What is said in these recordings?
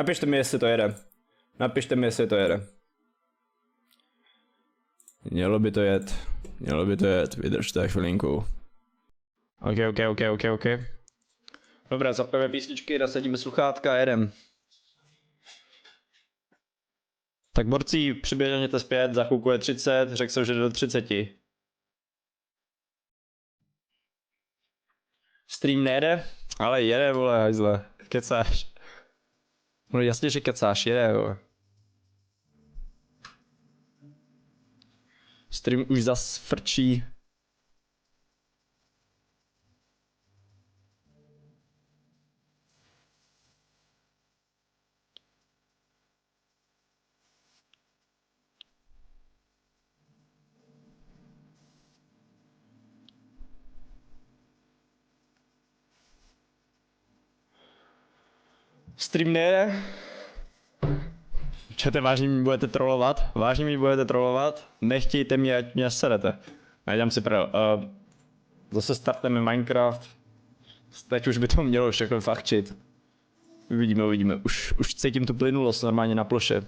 Napište mi, jestli to jede. Napište mi, jestli to jede. Mělo by to jet. Mělo by to jet, vydržte chvilinku. OK. Dobré, zapneme písničky, nasadíme sluchátka a jedem. Tak borci, přiběhněte zpět, za chvilku je 30, řekl jsem, že do 30. Stream nejede? Ale jede, vole, hajzle. Kecáš. No jasně, že kecáš, jede, vole. Stream už zas frčí. Stream nejde? Čete, vážně mi budete trollovat? Vážně mi budete trollovat? Nechtějte mě, ať mě serete. Najdám si prdel. Zase startujeme Minecraft. Teď už by to mělo všechno fachčit. Uvidíme. Už cítím tu plynulost normálně na ploše.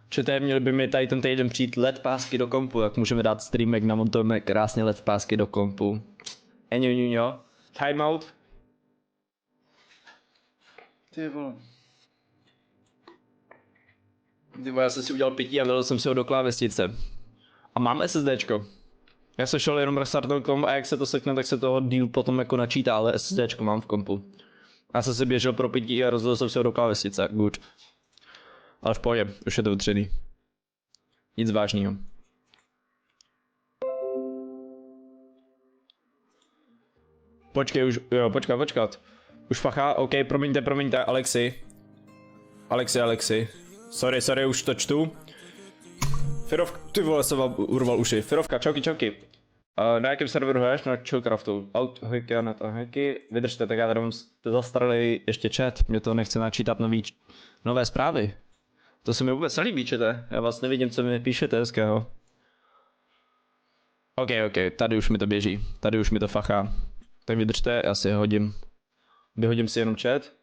Čete, měli by mi tady ten týden přijít LED pásky do kompu, jak můžeme dát streamek, namontujeme krásně LED pásky do kompu. Eňo. Timeout. Ty vole. Já jsem si udělal pití a vylil jsem si ho do klávesnice. A mám SSDčko. Já jsem šel jenom restartnout komp a jak se to sekne, tak se toho díl potom jako načítá, ale SSDčko mám v kompu. Já jsem si běžel pro pití a rozdělil jsem si ho do klávesnice. Good. Ale v pohodě, už je to utřený. Nic vážného. Počkej, už, jo, počkat. Už fachá, OK, promiňte, Alexi. Sorry, už to čtu. Firovka, ty vole, jsem vám urval uši. Firovka, čauky. Na jakém serveru hraješ? Na Chillcraftu. Ahojky a ahojky. Vydržte, tak já tady mám zastaralý ještě chat. Mě to nechce načítat nové zprávy. To se mi vůbec nelíbí, čete. Já vás nevidím, co mi píšete hezkého. OK, tady už mi to běží. Tady už mi to fachá. Tak vydržte, já si hodím. Vyhodím si jenom chat.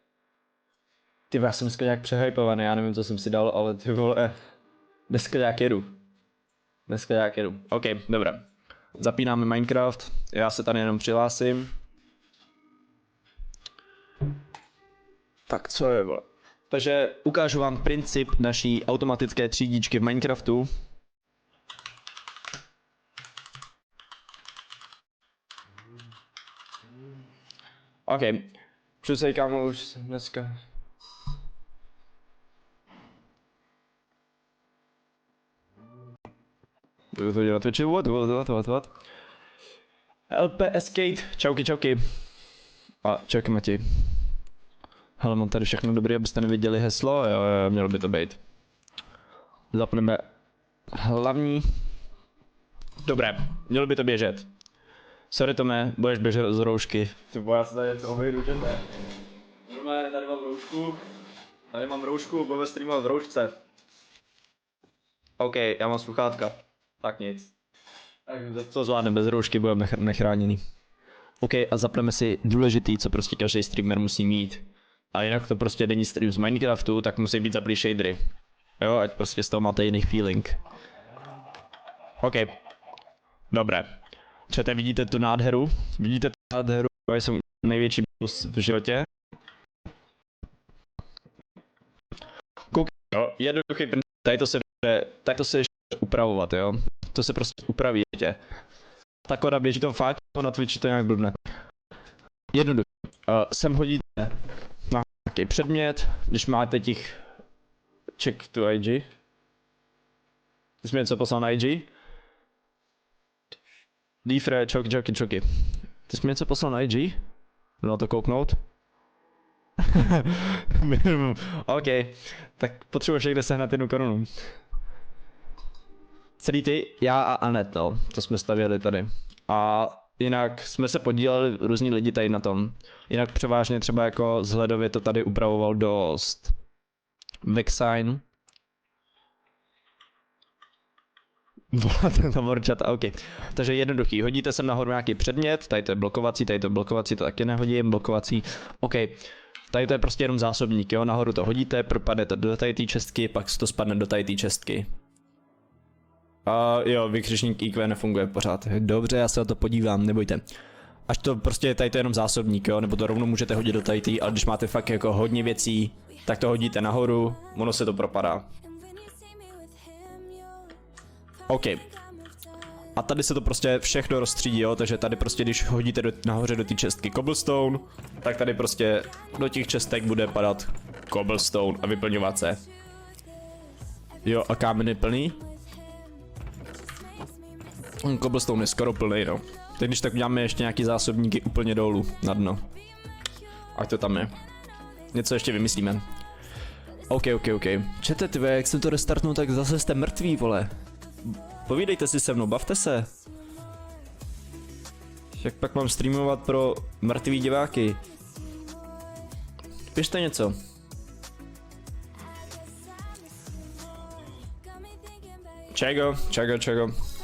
Ty já jsem dneska nějak přehypovaný, já nevím, co jsem si dal, ale ty vole, dneska nějak jedu. OK, dobré. Zapínáme Minecraft, já se tady jenom přihlásím. Tak co je, vole. Takže ukážu vám princip naší automatické třídičky v Minecraftu. OK. Přesej, kámo, už jsem dneska... Budu to dělat Twitchi, what? LPS Kate, čauky. A čauky Mati. Hele, mám tady všechno dobré, abyste neviděli heslo, jo, mělo by to být. Zapneme hlavní. Dobré, mělo by to běžet. Sorry Tome, budeš běžet z roušky. Ty já se tady toho vyjdu, že ne? Normálně, tady mám roušku, budeme streamovat v roušce. OK, já mám sluchátka. Tak nic. Tak to zvládneme, bez roušky budeme nechráněný. OK, a zapneme si důležitý, co prostě každý streamer musí mít. A jinak to prostě není stream z Minecraftu, tak musí být zaplý shadery. Jo, ať prostě z toho máte jiný feeling. OK. Dobré. Čete, vidíte tu nádheru? Já jsem největší plus v životě. Kouk, jo, jednoduchý princip. Tady to se ještě upravovat, jo. To se prostě upraví, tě. Ta koda běží to fakt, na Twitchi to nějak blbne. Jednoduchý. Sem hodíte na nějaký předmět, když máte těch check to IG. Ty jsi mi něco poslal na IG? Defre, čoky. Ty jsi mi něco poslal na IG? Jdu na to kouknout. OK, tak potřebuješ někde sehnat jednu korunu. Celý ty, já a Anet, no, to jsme stavěli tady. A jinak jsme se podíleli různí lidi tady na tom. Jinak převážně třeba jako vzhledově to tady upravoval dost Vexine. Voláte na morčat, OK. Takže jednoduchý, hodíte sem nahoru nějaký předmět, tady to je blokovací, to taky nehodím, blokovací. OK. Tady to je prostě jenom zásobník, jo, nahoru to hodíte, propadne to do tady té čestky, pak to spadne do tady té čestky. A jo, vykřičník IQ nefunguje pořád. Dobře, já se na to podívám, nebojte. Až to prostě tady to je jenom zásobník, jo, nebo to rovnou můžete hodit do tady tý, ale když máte fakt jako hodně věcí, tak to hodíte nahoru, ono se to propadá. OK. A tady se to prostě všechno rozstřídí, jo, takže tady prostě když hodíte nahoře do té čestky cobblestone, tak tady prostě do těch čestek bude padat cobblestone a vyplňovat se. Jo, a kámen je plný? Cobblestone je skoro plný, no. Teď když tak uděláme ještě nějaký zásobníky úplně dolů, na dno. Ať to tam je. Něco ještě vymyslíme. OK. Čete, ty jak jsem to restartnul, tak zase jste mrtví, vole. Povídejte si se mnou, bavte se. Jak pak mám streamovat pro mrtvý diváky? Pište něco. Čego.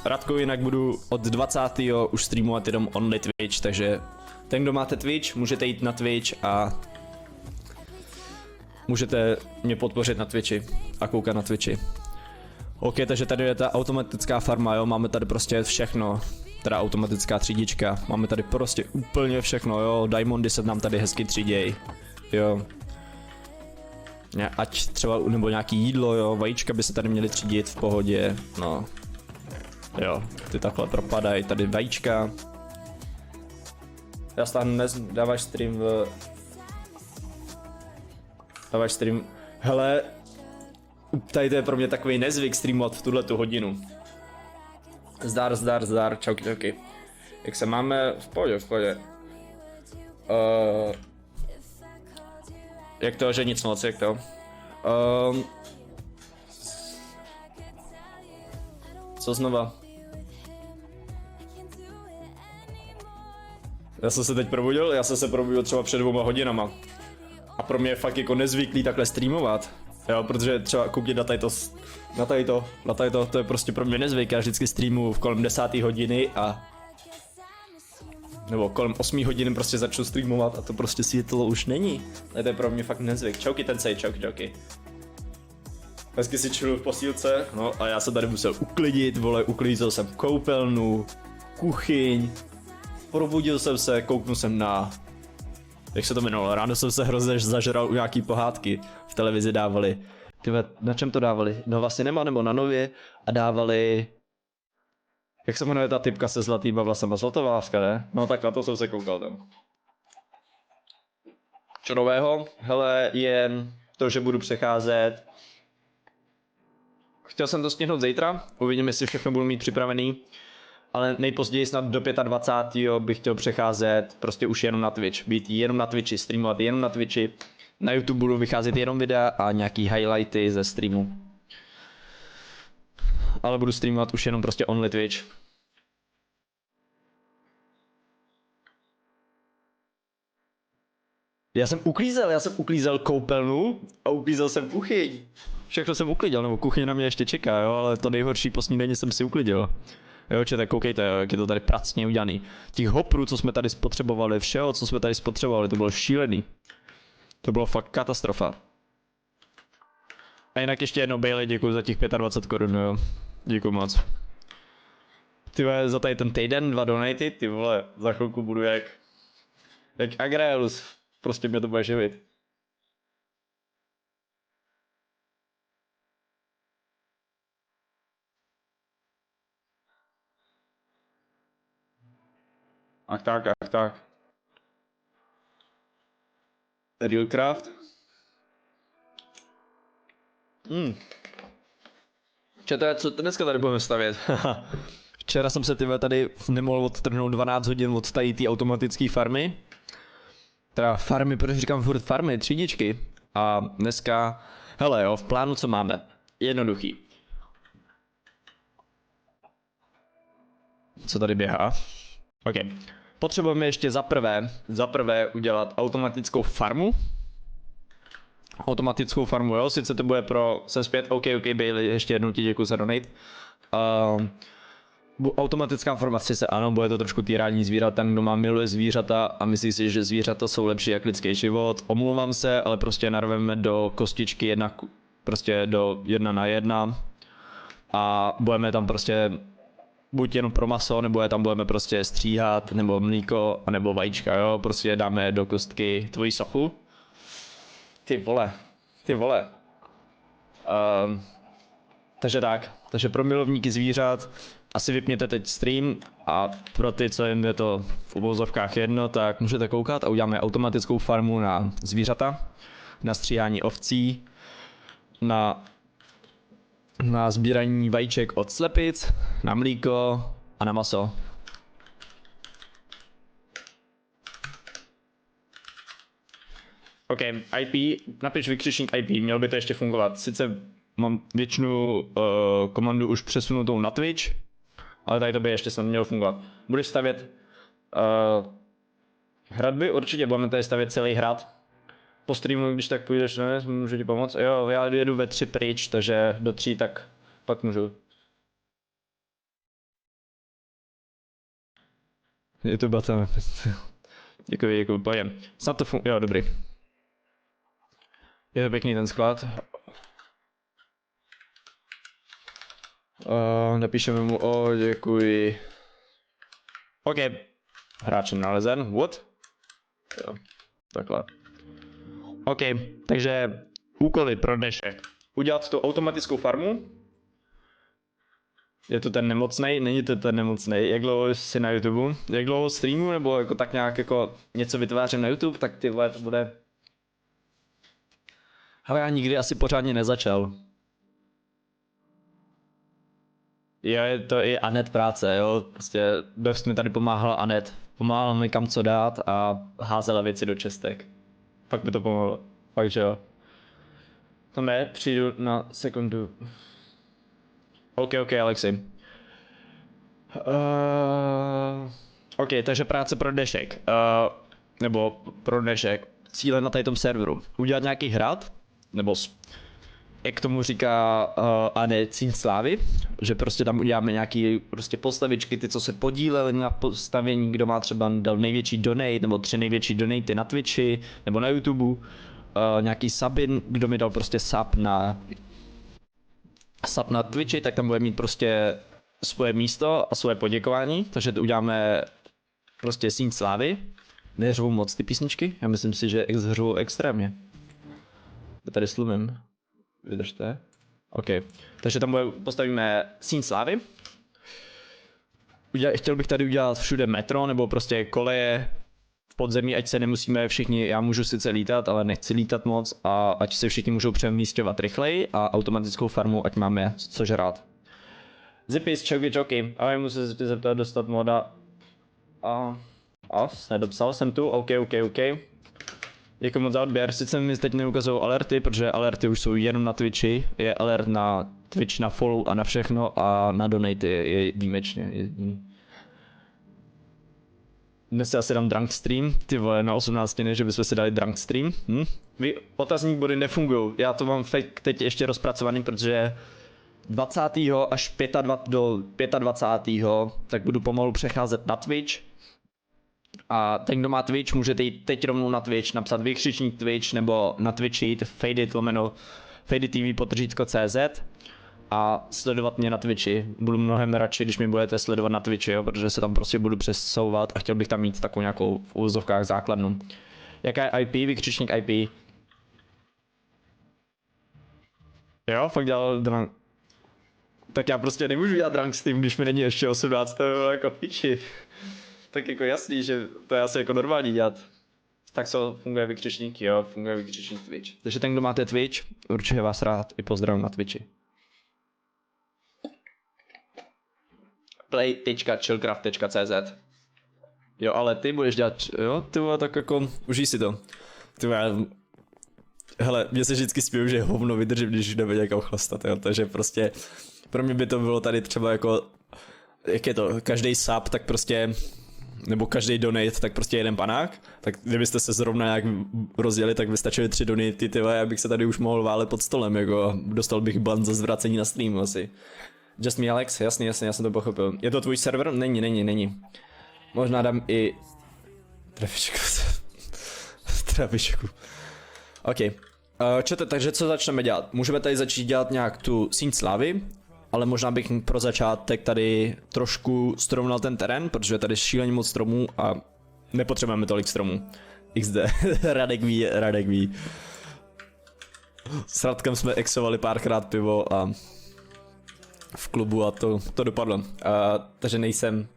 Radku, jinak budu od 20. už streamovat jenom only Twitch, takže ten, kdo máte Twitch, můžete jít na Twitch a můžete mě podpořit na Twitchi a koukat na Twitchi. OK, takže tady je ta automatická farma, jo, máme tady prostě všechno, teda automatická třídička, máme tady prostě úplně všechno, jo, diamondy se nám tady hezky tříděj, jo. Ať třeba, nebo nějaký jídlo, jo, vajíčka by se tady měly třídit v pohodě, no. Jo, ty takhle propadají, tady vajíčka. Já stáhnu dnes, dáváš stream, hele, tady to je pro mě takový nezvyk streamovat v tuhletu hodinu. Zdar, čauky. Jak se máme? V pohodě. Jak to, že nic moc, jak to? Co znova? Já jsem se teď probudil, třeba před 2 hodinama. A pro mě je fakt jako nezvyklý takhle streamovat. Jo, protože třeba kouknět na tady to, to je prostě pro mě nezvyk, já vždycky streamuju v kolem 10. hodiny a nebo kolem 8 hodin prostě začnu streamovat a to prostě světlo už není. To je pro mě fakt nezvyk. Čauky Tensei, čauky. Hezky si chilluju v posílce, no a já jsem tady musel uklidit, vole, uklidil jsem koupelnu, kuchyň, probudil jsem se, kouknul jsem na... Jak se to jmenovalo, ráno jsem se hrozně zažral u nějaký pohádky, v televizi dávali. Tyhle, na čem to dávali? Nova Cinema nebo na Nově a dávali... Jak se jmenuje ta typka se zlatýma vlasama, Zlatováska, ne? No tak na to jsem se koukal tam. Co nového? Hele, jen to, že budu přecházet. Chtěl jsem to stihnout zítra, uvidím, jestli všechno budu mít připravený. Ale nejpozději snad do 25. bych chtěl přecházet prostě už jenom na Twitch. Být jenom na Twitchi, streamovat jenom na Twitchi. Na YouTube budu vycházet jenom videa a nějaký highlighty ze streamu. Ale budu streamovat už jenom prostě only Twitch. Já jsem uklízel koupelnu a uklízel jsem kuchyň. Všechno jsem uklidil, nebo kuchyň na mě ještě čeká, jo, ale to nejhorší po snídani jsem si uklidil. Jo, čete, koukejte, jo, jak je to tady pracně udělaný. Těch hoprů, co jsme tady spotřebovali, všeho, co jsme tady spotřebovali, to bylo šílený. To bylo fakt katastrofa. A jinak ještě jednou, Bailey, děkuji za těch 25 korun, jo. Děkuji moc. Ty vole, za tady ten týden 2 donaty, ty vole, za chvilku budu jak Agraelus. Prostě mě to bude živit. Ach tak. Realcraft. Čete, co dneska tady budeme stavět? Včera jsem se tady nemohl odtrhnout 12 hodin od tady té automatické farmy. Teda farmy, protože říkám furt farmy, třídičky. A dneska, hele jo, v plánu co máme? Jednoduchý. Co tady běhá? OK. Potřebujeme ještě za prvé udělat automatickou farmu. Automatickou farmu, jo, sice to bude pro... Jsem zpět, OK, Bailey, ještě jednou ti děkuji za donate. automatická formace se ano, bude to trošku týrání zvířat, ten kdo má miluje zvířata a myslí si, že zvířata jsou lepší jak lidský život. Omlouvám se, ale prostě narveme do kostičky prostě do 1:1 a budeme tam prostě buď jenom pro maso, nebo je tam budeme prostě stříhat, nebo mlíko, nebo vajíčka, jo, prostě dáme do kostky tvoji sochu. Ty vole. Takže pro milovníky zvířat asi vypněte teď stream a pro ty, co jim je to v uvozovkách jedno, tak můžete koukat a uděláme automatickou farmu na zvířata, na stříhání ovcí, na sbírání vajíček od slepic, na mlíko a na maso. OK, IP, napiš vykřičník IP, mělo by to ještě fungovat. Sice mám většinu komandu už přesunutou na Twitch, ale tady to by ještě snad mělo fungovat. Budeš stavět hradby? Určitě budeme tady stavět celý hrad. Po streamu, když tak půjdeš, ne, můžu ti pomoct? Jo, já jedu ve 3 pryč, takže do 3 tak pak můžu. Je to bata. Děkuji, pojem. Snad to funguje, jo, dobrý. Je to pěkný ten sklad. Napíšeme mu, děkuji. OK. Hráč nalezen, what? Jo, takhle. OK, takže úkoly pro dnešek. Udělat tu automatickou farmu. Je to ten nemocnej? Není to ten nemocnej. Jak dlouho jsi na YouTube? Jak dlouho streamu nebo jako tak nějak jako něco vytvářím na YouTube, tak ty vole to bude... Ale já nikdy asi pořádně nezačal. Jo, je to i Anet práce, jo, prostě dost mi tady pomáhala Anet. Pomáhala mi kam co dát a házela věci do čestek. Pak by to pomohlo, fakt že jo. To ne, přijdu na sekundu. OK, Alexi. OK, takže práce pro dnešek. Nebo pro dnešek. Cíle na tady tom serveru. Udělat nějaký hrad, nebo jak tomu říká Anet, Síň slávy, že prostě tam uděláme nějaký prostě postavičky, ty co se podíleli na postavení, kdo má třeba dal největší donate, nebo 3 největší donaty na Twitchi, nebo na YouTube, nějaký suby, kdo mi dal prostě sub na Twitchi, tak tam bude mít prostě svoje místo a svoje poděkování, takže to uděláme prostě Síň slávy. Neřvou moc ty písničky, já myslím si, že řvou extrémně. Tady slumím. Vydržte. OK. Takže tam postavíme Síň slávy. Chtěl bych tady udělat všude metro, nebo prostě koleje v podzemí, ať se nemusíme všichni, já můžu sice lítat, ale nechci lítat moc, a ať se všichni můžou přemísťovat rychleji a automatickou farmu, ať máme co žrát. Zipis, čoky, ale musím se zeptat dostat moda. Nedopsal jsem tu, OK. Děkuji moc za odběr, sice mi teď neukazují alerty, protože alerty už jsou jenom na Twitchi, je alert na Twitch, na follow a na všechno a na donate je výjimečně. Dnes si asi dám drunk stream, ty vole, na 18, že bychom si dali drunk stream. Vy otazník body nefungujou, já to mám fakt teď ještě rozpracovaný, protože 20. až 25. tak budu pomalu přecházet na Twitch. A ten, kdo má Twitch, můžete jít teď rovnou na Twitch, napsat vykřičník Twitch nebo na Twitch jít fadetv.cz a sledovat mě na Twitchi. Budu mnohem radši, když mi budete sledovat na Twitchi, jo, protože se tam prostě budu přesouvat a chtěl bych tam mít takovou nějakou v úvozovkách základnu. Jaká je IP? Vykřičník IP. Jo, fakt dělal drunk. Tak já prostě nemůžu dělat drunk stream, když mi není ještě 18. jako piči. Tak jako jasný, že to je asi jako normální dělat. Tak co, funguje vykřičník? Jo, funguje vykřičník Twitch. Takže ten, kdo máte Twitch, určitě vás rád i pozdravím na Twitchi. play.chillcraft.cz. Jo, ale ty budeš dělat, jo, ty vole, tak jako, užij si to. Ty vole, hele, mě se vždycky spíju, že hovno vydržím, když jdeme někam chlastat, jo, takže prostě, pro mě by to bylo tady třeba jako, jak je to, každý sub, tak prostě, nebo každý donate, tak prostě jeden panák, tak kdybyste se zrovna nějak rozdělili, tak by stačily 3 donaty, ty vole, abych se tady už mohl válet pod stolem, jako, dostal bych ban za zvracení na streamu asi. Just me Alex, jasný, já jsem to pochopil. Je to tvůj server? Není. Možná dám i... Trafičku. OK. Čete, takže co začneme dělat? Můžeme tady začít dělat nějak tu síň slávy, ale možná bych pro začátek tady trošku srovnal ten terén, protože tady je šíleně moc stromů a nepotřebujeme tolik stromů. XD, Radek ví. S Radkem jsme exovali párkrát pivo a v klubu a to dopadlo. Takže nejsem...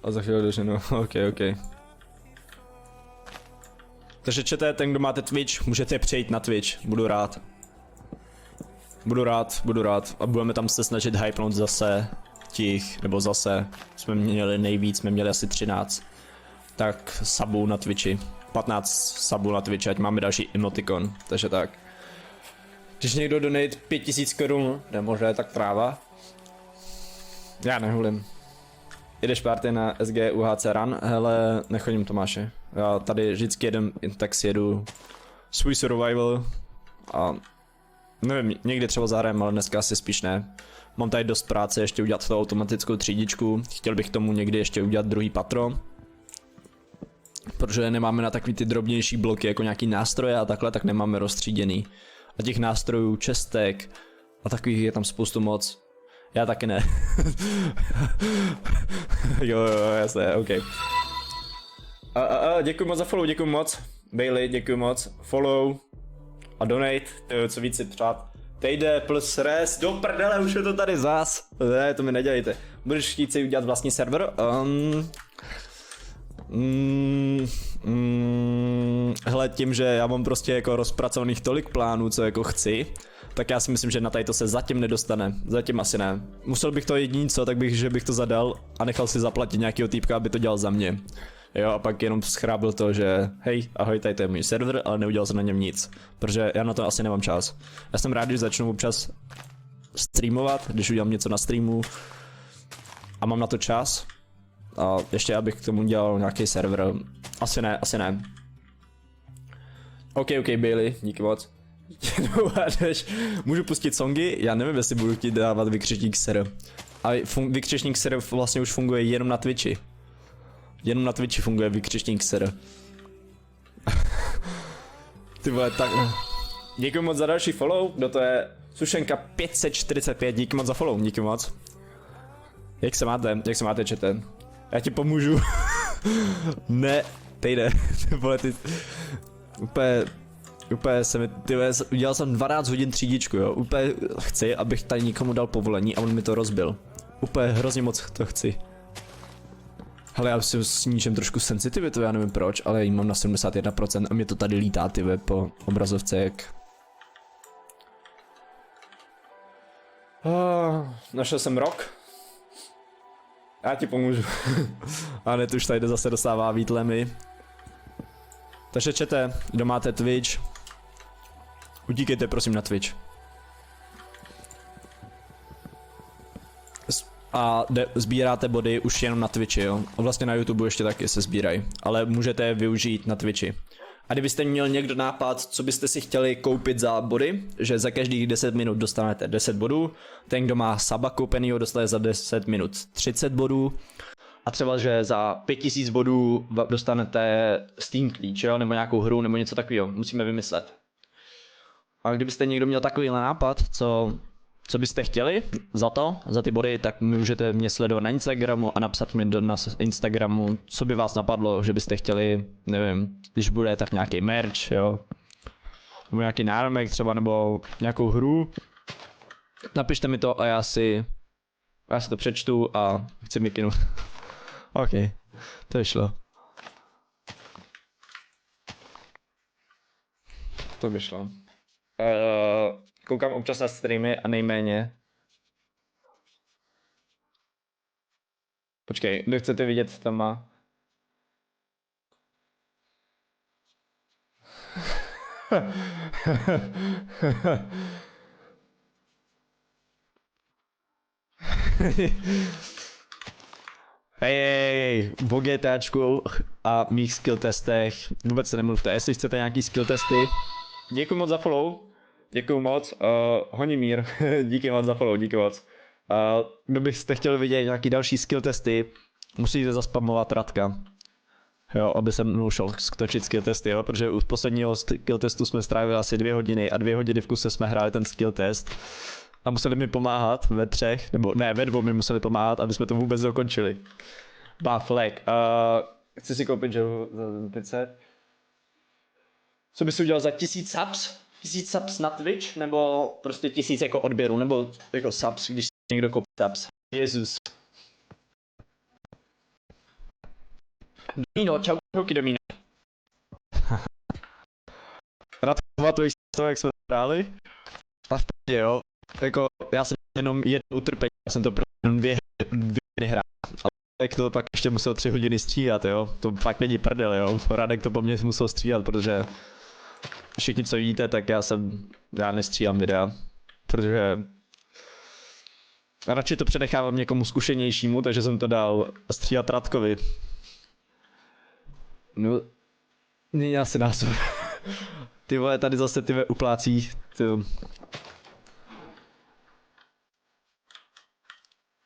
A za chvíli doženu, ok. Takže čete, ten, kdo máte Twitch, můžete přejít na Twitch, budu rád. Budu rád a budeme tam se snažit hypnout zase jsme měli nejvíc, jsme měli asi 13. Tak subů na Twitchi, 15 subů na Twitchi, ať máme další emotikon, takže tak. Když někdo donate 5000 korun, nemože, tak tráva. Já nehulím. Jdeš party na SG UHC Run? Hele, nechodím Tomáše. Já tady vždycky jedem, tak si jedu svůj survival a nevím, někdy třeba zahrajem, ale dneska asi spíš ne. Mám tady dost práce ještě udělat tu automatickou třídičku, chtěl bych k tomu někdy ještě udělat druhý patro. Protože nemáme na takový ty drobnější bloky jako nějaký nástroje a takhle, tak nemáme rozstříděný. A těch nástrojů, čestek a takových je tam spoustu moc. Já taky ne. jo, jasně, ok. Děkuji moc za follow, děkuji moc. Bailey, děkuji moc. Follow a donate, co víc si přát. Tejde plus res, do prdele, už je to tady zás. Ne, to mi nedělejte. Budeš chtít si udělat vlastní server? Hele, tím, že já mám prostě jako rozpracovaných tolik plánů, co jako chci, tak já si myslím, že na tady to se zatím nedostane. Zatím asi ne. Musel bych to jediný co, tak že bych to zadal a nechal si zaplatit nějakého týpka, aby to dělal za mě. Jo, a pak jenom schrábil to, že hej, ahoj, tady to je můj server, ale neudělal jsem na něm nic. Protože já na to asi nemám čas. Já jsem rád, když začnu občas streamovat, když udělám něco na streamu a mám na to čas. A ještě abych k tomu dělal nějaký server. Asi ne. Ok, Bailey, díky moc. Můžu pustit songy? Já nevím, jestli budu chtít dávat vykřičník ser. A vykřičník ser vlastně už funguje jenom na Twitchi. Jenom na Twitchi funguje vykřičník ser. Ty vole, tak... Děkuji moc za další follow, kdo to je? Sušenka 545, díky moc za follow, díky moc. Jak se máte, čete? Já ti pomůžu. Ne, tejde, ty vole, ty... Úplně se mi, udělal jsem 12 hodin třídičku, jo, úplně chci, abych tady nikomu dal povolení a on mi to rozbil. Úplně hrozně moc to chci. Hele, já si snížím trošku sensitivitu, já nevím proč, ale ji mám na 71% a mě to tady lítá, ty po obrazovce jak... Našel jsem rok. Já ti pomůžu. A ne, už tady zase dostává výtlemy. Takže čete, kdo máte Twitch, utíkejte prosím na Twitch. A sbíráte body už jenom na Twitchi, jo. A vlastně na YouTube ještě taky se sbírají, ale můžete je využít na Twitchi. A kdybyste měl někdo nápad, co byste si chtěli koupit za body, že za každých 10 minut dostanete 10 bodů, ten, kdo má saba koupenýho, dostane za 10 minut 30 bodů, a třeba, že za 5000 bodů dostanete Steam klíč, jo, nebo nějakou hru, nebo něco takového, musíme vymyslet. A kdybyste někdo měl takový nápad, co byste chtěli za ty body, tak můžete mě sledovat na Instagramu a napsat mi na Instagramu, co by vás napadlo, že byste chtěli, nevím, když bude tak nějaký merch, jo, nebo nějaký náramek třeba, nebo nějakou hru. Napište mi to a já si to přečtu a chci mi kinu. OK, to vyšlo. To vyšlo. Koukám občas na streamy a nejméně. Počkej, kdo chcete vidět, co tam má? Hej, o GTAčku a mých skill testech, vůbec se nemluvte, jestli chcete nějaký skill testy. Děkuji moc za follow. děkuju moc, Honimír, díky moc za follow, díky moc. Kdybyste chtěli vidět nějaký další skill testy, musíte zaspamovat Radka. Jo, aby se mnou šel skočit skill testy, jo, protože u posledního skill testu jsme strávili asi 2 hodiny a 2 hodiny v kuse jsme hráli ten skill test. A museli mi pomáhat ve 3, nebo ne, ve 2 mi museli pomáhat, aby jsme to vůbec dokončili. Flag. Chci si koupit, že za 500. Co bys udělal za 1000 subs? 1000 subs na Twitch? Nebo prostě 1000 jako odběrů? Nebo jako subs, když někdo koupí subs? Jezus. Domino, čauky Domino. Rád pamatuješ to, jak jsme hráli? A v pohodě, jo. Jako, já jsem jenom jedno utrpení, já jsem to prostě jenom 2 hodiny hrál. Ale Radek to pak ještě musel 3 hodiny stříhat, jo. To fakt není prdel, jo. Radek to po mně musel stříhat, protože všichni, co vidíte, tak já nestříhám videa. Protože radši to přenechávám někomu zkušenějšímu, takže jsem to dal stříhat Radkovi. No, není asi názor. Ty vole, tady zase ty uplácí,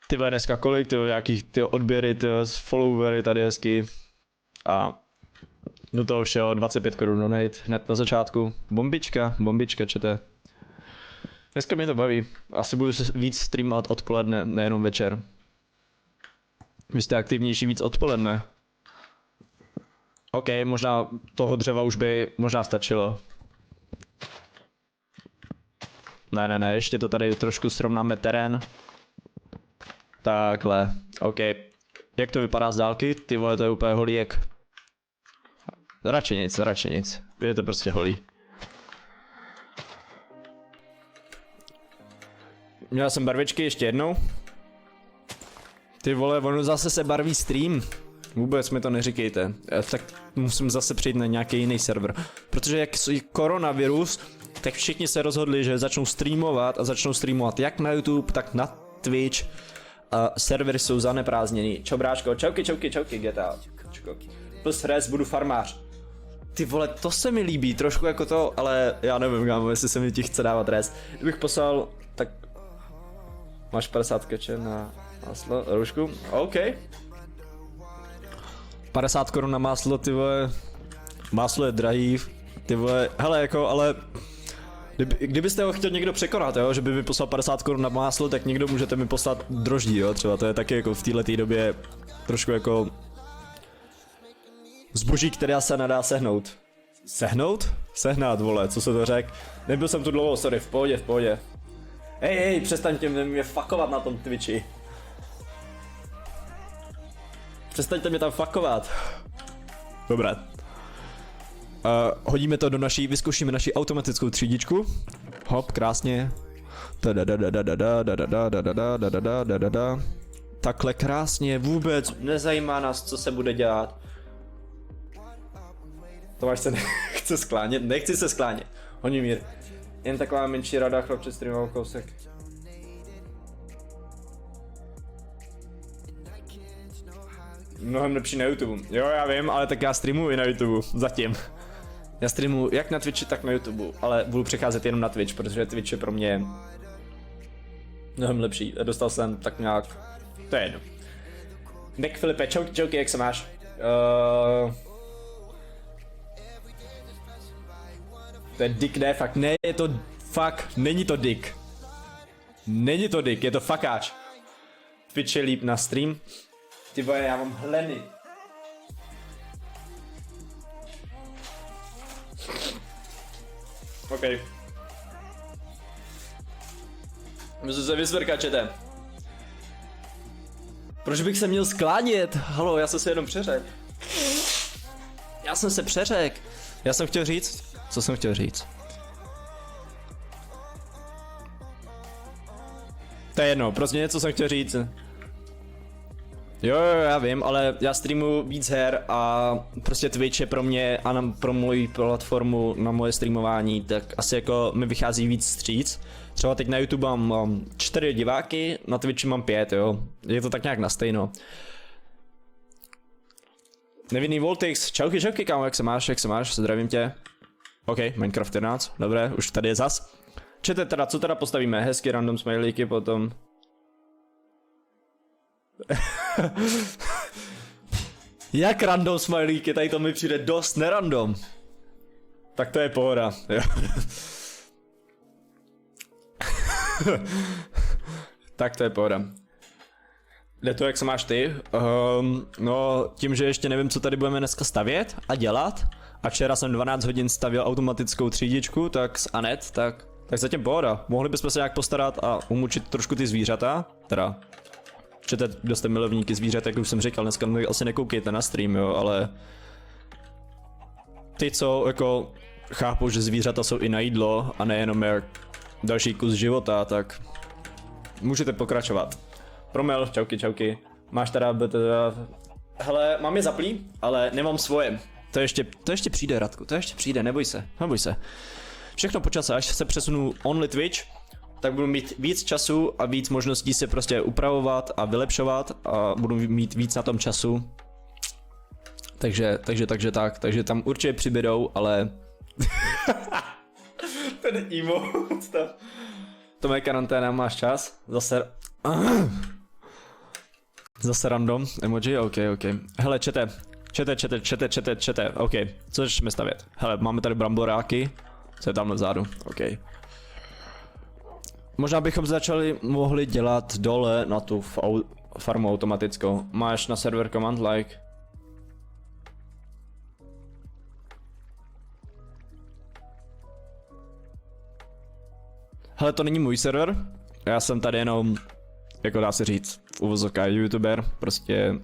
ty vole, dneska kolik, ty nějakých ty odběry, ty followery tady hezky. A do toho všeho 25 korun donate hned na začátku. Bombička čete. Dneska mě to baví. Asi budu víc streamovat odpoledne, nejenom večer. Vy jste aktivnější víc odpoledne. OK, možná toho dřeva už by možná stačilo. Ne, ještě to tady trošku srovnáme terén. Takhle, OK. Jak to vypadá z dálky? Ty vole, to je úplně holý jak. Radši nic. Je to prostě holý. Měl jsem barvičky ještě jednou. Ty vole, ono zase se barví stream. Vůbec mi to neříkejte. Tak musím zase přijít na nějaký jiný server. Protože jak je koronavirus, tak všichni se rozhodli, že začnou streamovat jak na YouTube, tak na Twitch. Servery jsou zaneprázdněný. Čau bráško, čauky, GTA. Plus res, budu farmář. Ty vole, to se mi líbí, trošku jako to, ale já nevím, kámo, jestli se mi ti chce dávat res. Kdybych poslal, tak máš 50 keče na máslo, roušku, OK. 50 korun na máslo, ty vole, máslo je drahý, ty vole, hele jako, ale kdybyste ho chtěl někdo překonat, jo, že by mi poslal 50 korun na máslo, tak někdo můžete mi poslat droždí, jo, třeba to je taky jako v této době trošku jako zboží, které se nedá sehnout. Sehnat, vole, co se to řek? Nebyl jsem tu dlouho, sorry, v pohodě. Hej, přestaňte mě fuckovat na tom Twitchi. Přestaňte mě tam fuckovat. Dobré. Hodíme to do vyzkoušíme naši automatickou třídičku. Hop, krásně. Takhle krásně, vůbec nezajímá nás, co se bude dělat. Tomáš se nechce sklánět, nechci se sklánět. Honimír, jen taková menší rada, chlapče, streamoval kousek. Mnohem lepší na YouTube. Jo, já vím, ale tak já streamuji i na YouTube, zatím. Já streamuji jak na Twitchi, tak na YouTube, ale budu přecházet jenom na Twitch, protože Twitch je pro mě mnohem lepší. Dostal jsem tak nějak, to je jedno. Nick Filipe, čauky, jak se máš? To je dick, ne, fakt, ne, je to, fakt, není to dick. Není to dick, je to fakáč. Twitch je líp na stream. Ty vole, já mám hleny. OK. Musím se vysvrkat, čete. Proč bych se měl sklánět? Halo, já jsem se jenom přeřekl. Já jsem chtěl říct, co jsem chtěl říct. To je jedno, prostě něco jsem chtěl říct. Jo, já vím, ale já streamuju víc her a prostě Twitch je pro mě a pro moji platformu na moje streamování, tak asi jako mi vychází víc vstříc. Třeba teď na YouTube mám 4 diváky, na Twitchi mám 5, jo. Je to tak nějak na stejno. Nevinný Voltix, čauky kámo, jak se máš, zdravím tě. OK, Minecraft 11, dobré, už tady je zas. Čete teda, co teda postavíme? Hezky random smajlíky potom. Jak random smajlíky? Tady to mi přijde dost nerandom. Tak to je pohoda. Tak to je pohoda. Jde to, jak se máš ty? No, tím, že ještě nevím, co tady budeme dneska stavět a dělat. A včera jsem 12 hodin stavěl automatickou třídičku, tak s Anet, tak zatím pohoda. Mohli bychom se nějak postarat a umučit trošku ty zvířata. Teda, čete, kdo jste milovníky zvířat, jak už jsem říkal, dneska asi nekoukejte na stream, jo, ale... Ty, co jako chápou, že zvířata jsou i na jídlo a nejenom jak další kus života, tak můžete pokračovat. Promel, čauky, čauky. Máš teda... Hele, mám je zaplý, ale nemám svoje. To ještě přijde, Radku, to ještě přijde, neboj se. Všechno po čase, až se přesunu only Twitch, tak budu mít víc času a víc možností se prostě upravovat a vylepšovat a budu mít víc na tom času. Takže tam určitě přibydou, ale... Ten emo stav. To moje karanténa, máš čas? Zase random emoji, ok. Hele, čete, ok, co začneme stavět? Hele, máme tady bramboráky, co je tam vzadu, ok. Možná bychom mohli dělat dole na tu farmu automatickou. Máš na server command like? Hele, to není můj server, já jsem tady jenom, jako dá se říct, v uvozovkách youtuber, prostě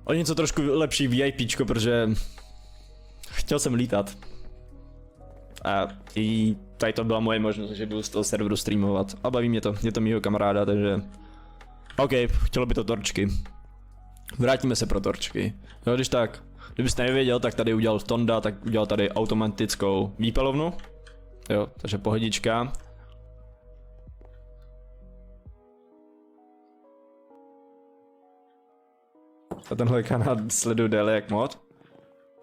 o něco trošku lepší VIPčko, protože chtěl jsem lítat. A i tady to byla moje možnost, že budu z toho serveru streamovat. A baví mě to, je to mýho kamaráda, takže... OK, chtělo by to torčky. Vrátíme se pro torčky. Jo, když tak, kdybyste nevěděl, tak tady udělal Tonda, tak udělal tady automatickou výpelovnu. Jo, takže pohodička. A tenhle kanál sleduju déle jak mod.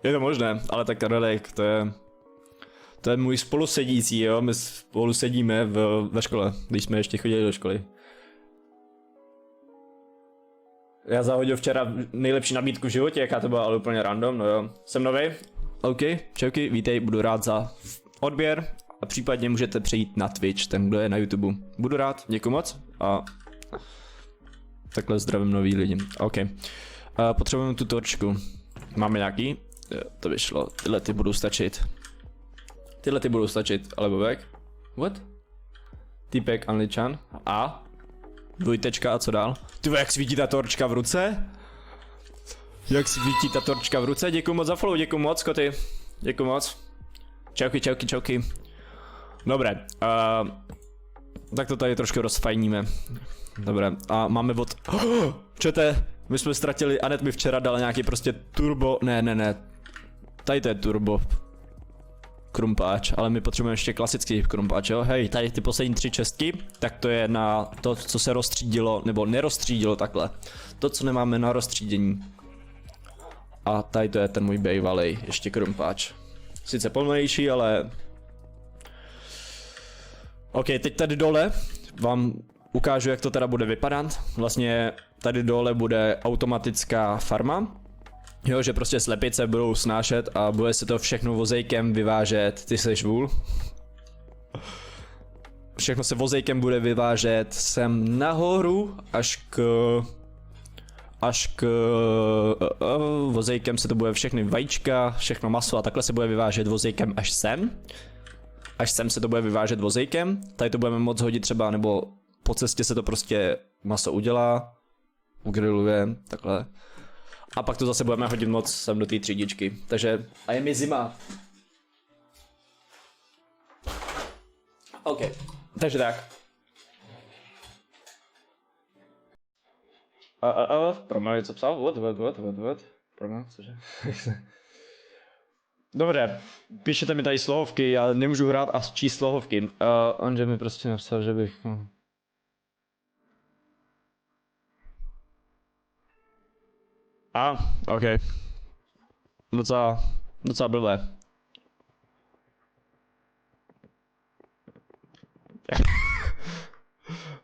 Je to možné, ale tak Relek, to je můj spolusedící, jo, my spolu sedíme ve škole, když jsme ještě chodili do školy. Já zahodil včera nejlepší nabídku v životě, jaká to byla, ale úplně random, no jo. Jsem novej? OK, čauky, vítej, budu rád za odběr a případně můžete přejít na Twitch, ten kdo je na YouTube. Budu rád, děkuji moc a takhle zdravím nový lidi, OK. Potřebujeme tu torčku. Máme nějaký? Jo, to vyšlo, tyhle ty budou stačit. Ale Bobek? What? Týpek Anličan. A? Dvojtečka a co dál? Ty jak svítí ta torčka v ruce? Děkuji moc za follow, děkuji moc, koty. Děkuji moc. Čauky. Dobré, tak to tady trošku rozfajníme. Dobré, a máme od... Čete, my jsme ztratili, Anet mi včera dala nějaký prostě turbo, ne. Tady to je turbo krumpáč, ale my potřebujeme ještě klasický krumpáč, jo? Hej, tady ty poslední 3 čestky, tak to je na to, co se rozstřídilo, nebo nerozstřídilo takhle. To, co nemáme na rozstřídění. A tady to je ten můj bývalej, ještě krumpáč. Sice pomalejší, ale... OK, teď tady dole vám ukážu, jak to teda bude vypadat. Vlastně tady dole bude automatická farma. Jo, že prostě slepice budou snášet a bude se to všechno vozejkem vyvážet, ty seš vůl. Všechno se vozejkem bude vyvážet sem nahoru až k vozejkem se to bude všechny vajíčka, všechno maso a takhle se bude vyvážet vozejkem až sem. Až sem se to bude vyvážet vozejkem, tady to budeme moc hodit třeba, nebo po cestě se to prostě maso udělá, ugriluje, takhle. A pak to zase budeme hodit moc sem do té třídičky. Takže, a je mi zima. OK, takže tak. Promiň, co psal? What? Promiň, cože? Dobré, píšete mi tady slohovky, já nemůžu hrát a číst slohovky. On mi prostě napsal, že bych... OK. Docela blbé.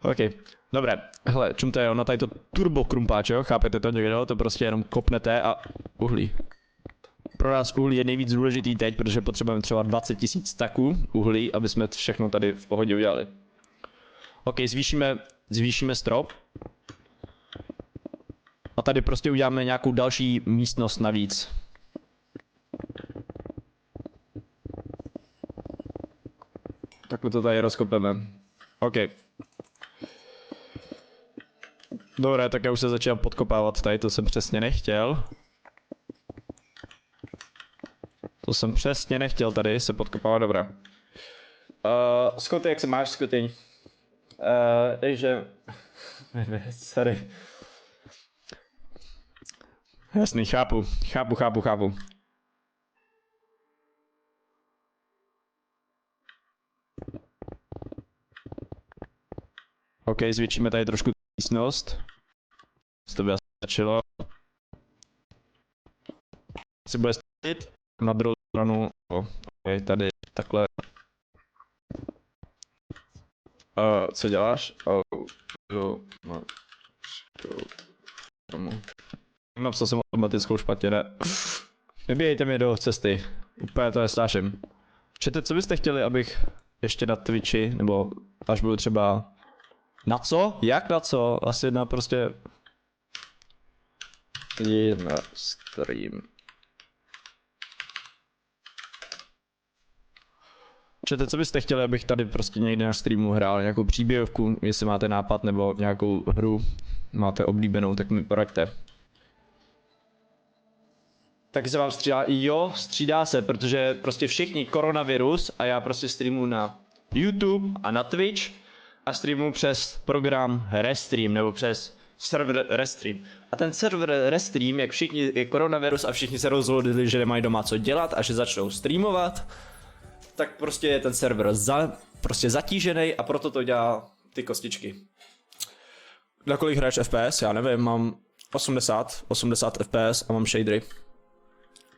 OK, dobré, hele, čumte jo, na tady to turbo krumpáč, jo, chápete to někdo, to prostě jenom kopnete a uhlí. Pro nás uhlí je nejvíc důležitý teď, protože potřebujeme třeba 20 000 taků uhlí, aby jsme všechno tady v pohodě udělali. OK, zvýšíme strop. A tady prostě uděláme nějakou další místnost navíc. Takhle to tady rozkopeme. OK. Dobré, tak já už se začínám podkopávat tady, to jsem přesně nechtěl. To jsem přesně nechtěl tady se podkopávat, dobré. Scotty, jak se máš, Scotty? Takže... Sorry. Jasný, chápu. OK, zvětšíme tady trošku místnost. To by asi stačilo. Si bude stačit. Na druhou stranu, OK, tady takhle. Co děláš? Napsal jsem automatickou špatně, ne? Nebějte mi do cesty. Úplně to nesnáším. Čete, co byste chtěli, abych ještě na Twitchi, nebo až budu třeba... Na co? Jak na co? Asi na prostě... Na stream. Čete, co byste chtěli, abych tady prostě někde na streamu hrál? Nějakou příběhovku, jestli máte nápad, nebo nějakou hru máte oblíbenou, tak mi poraďte. Tak se vám střídá? Jo, střídá se, protože prostě všichni koronavirus a já prostě streamuji na YouTube a na Twitch a streamuji přes program Restream nebo přes server Restream. A ten server Restream, jak všichni je koronavirus a všichni se rozhodli, že nemají doma co dělat a že začnou streamovat, tak prostě je ten server prostě zatížený a proto to dělá ty kostičky. Na kolik hraješ FPS? Já nevím, mám 80 FPS a mám shadery.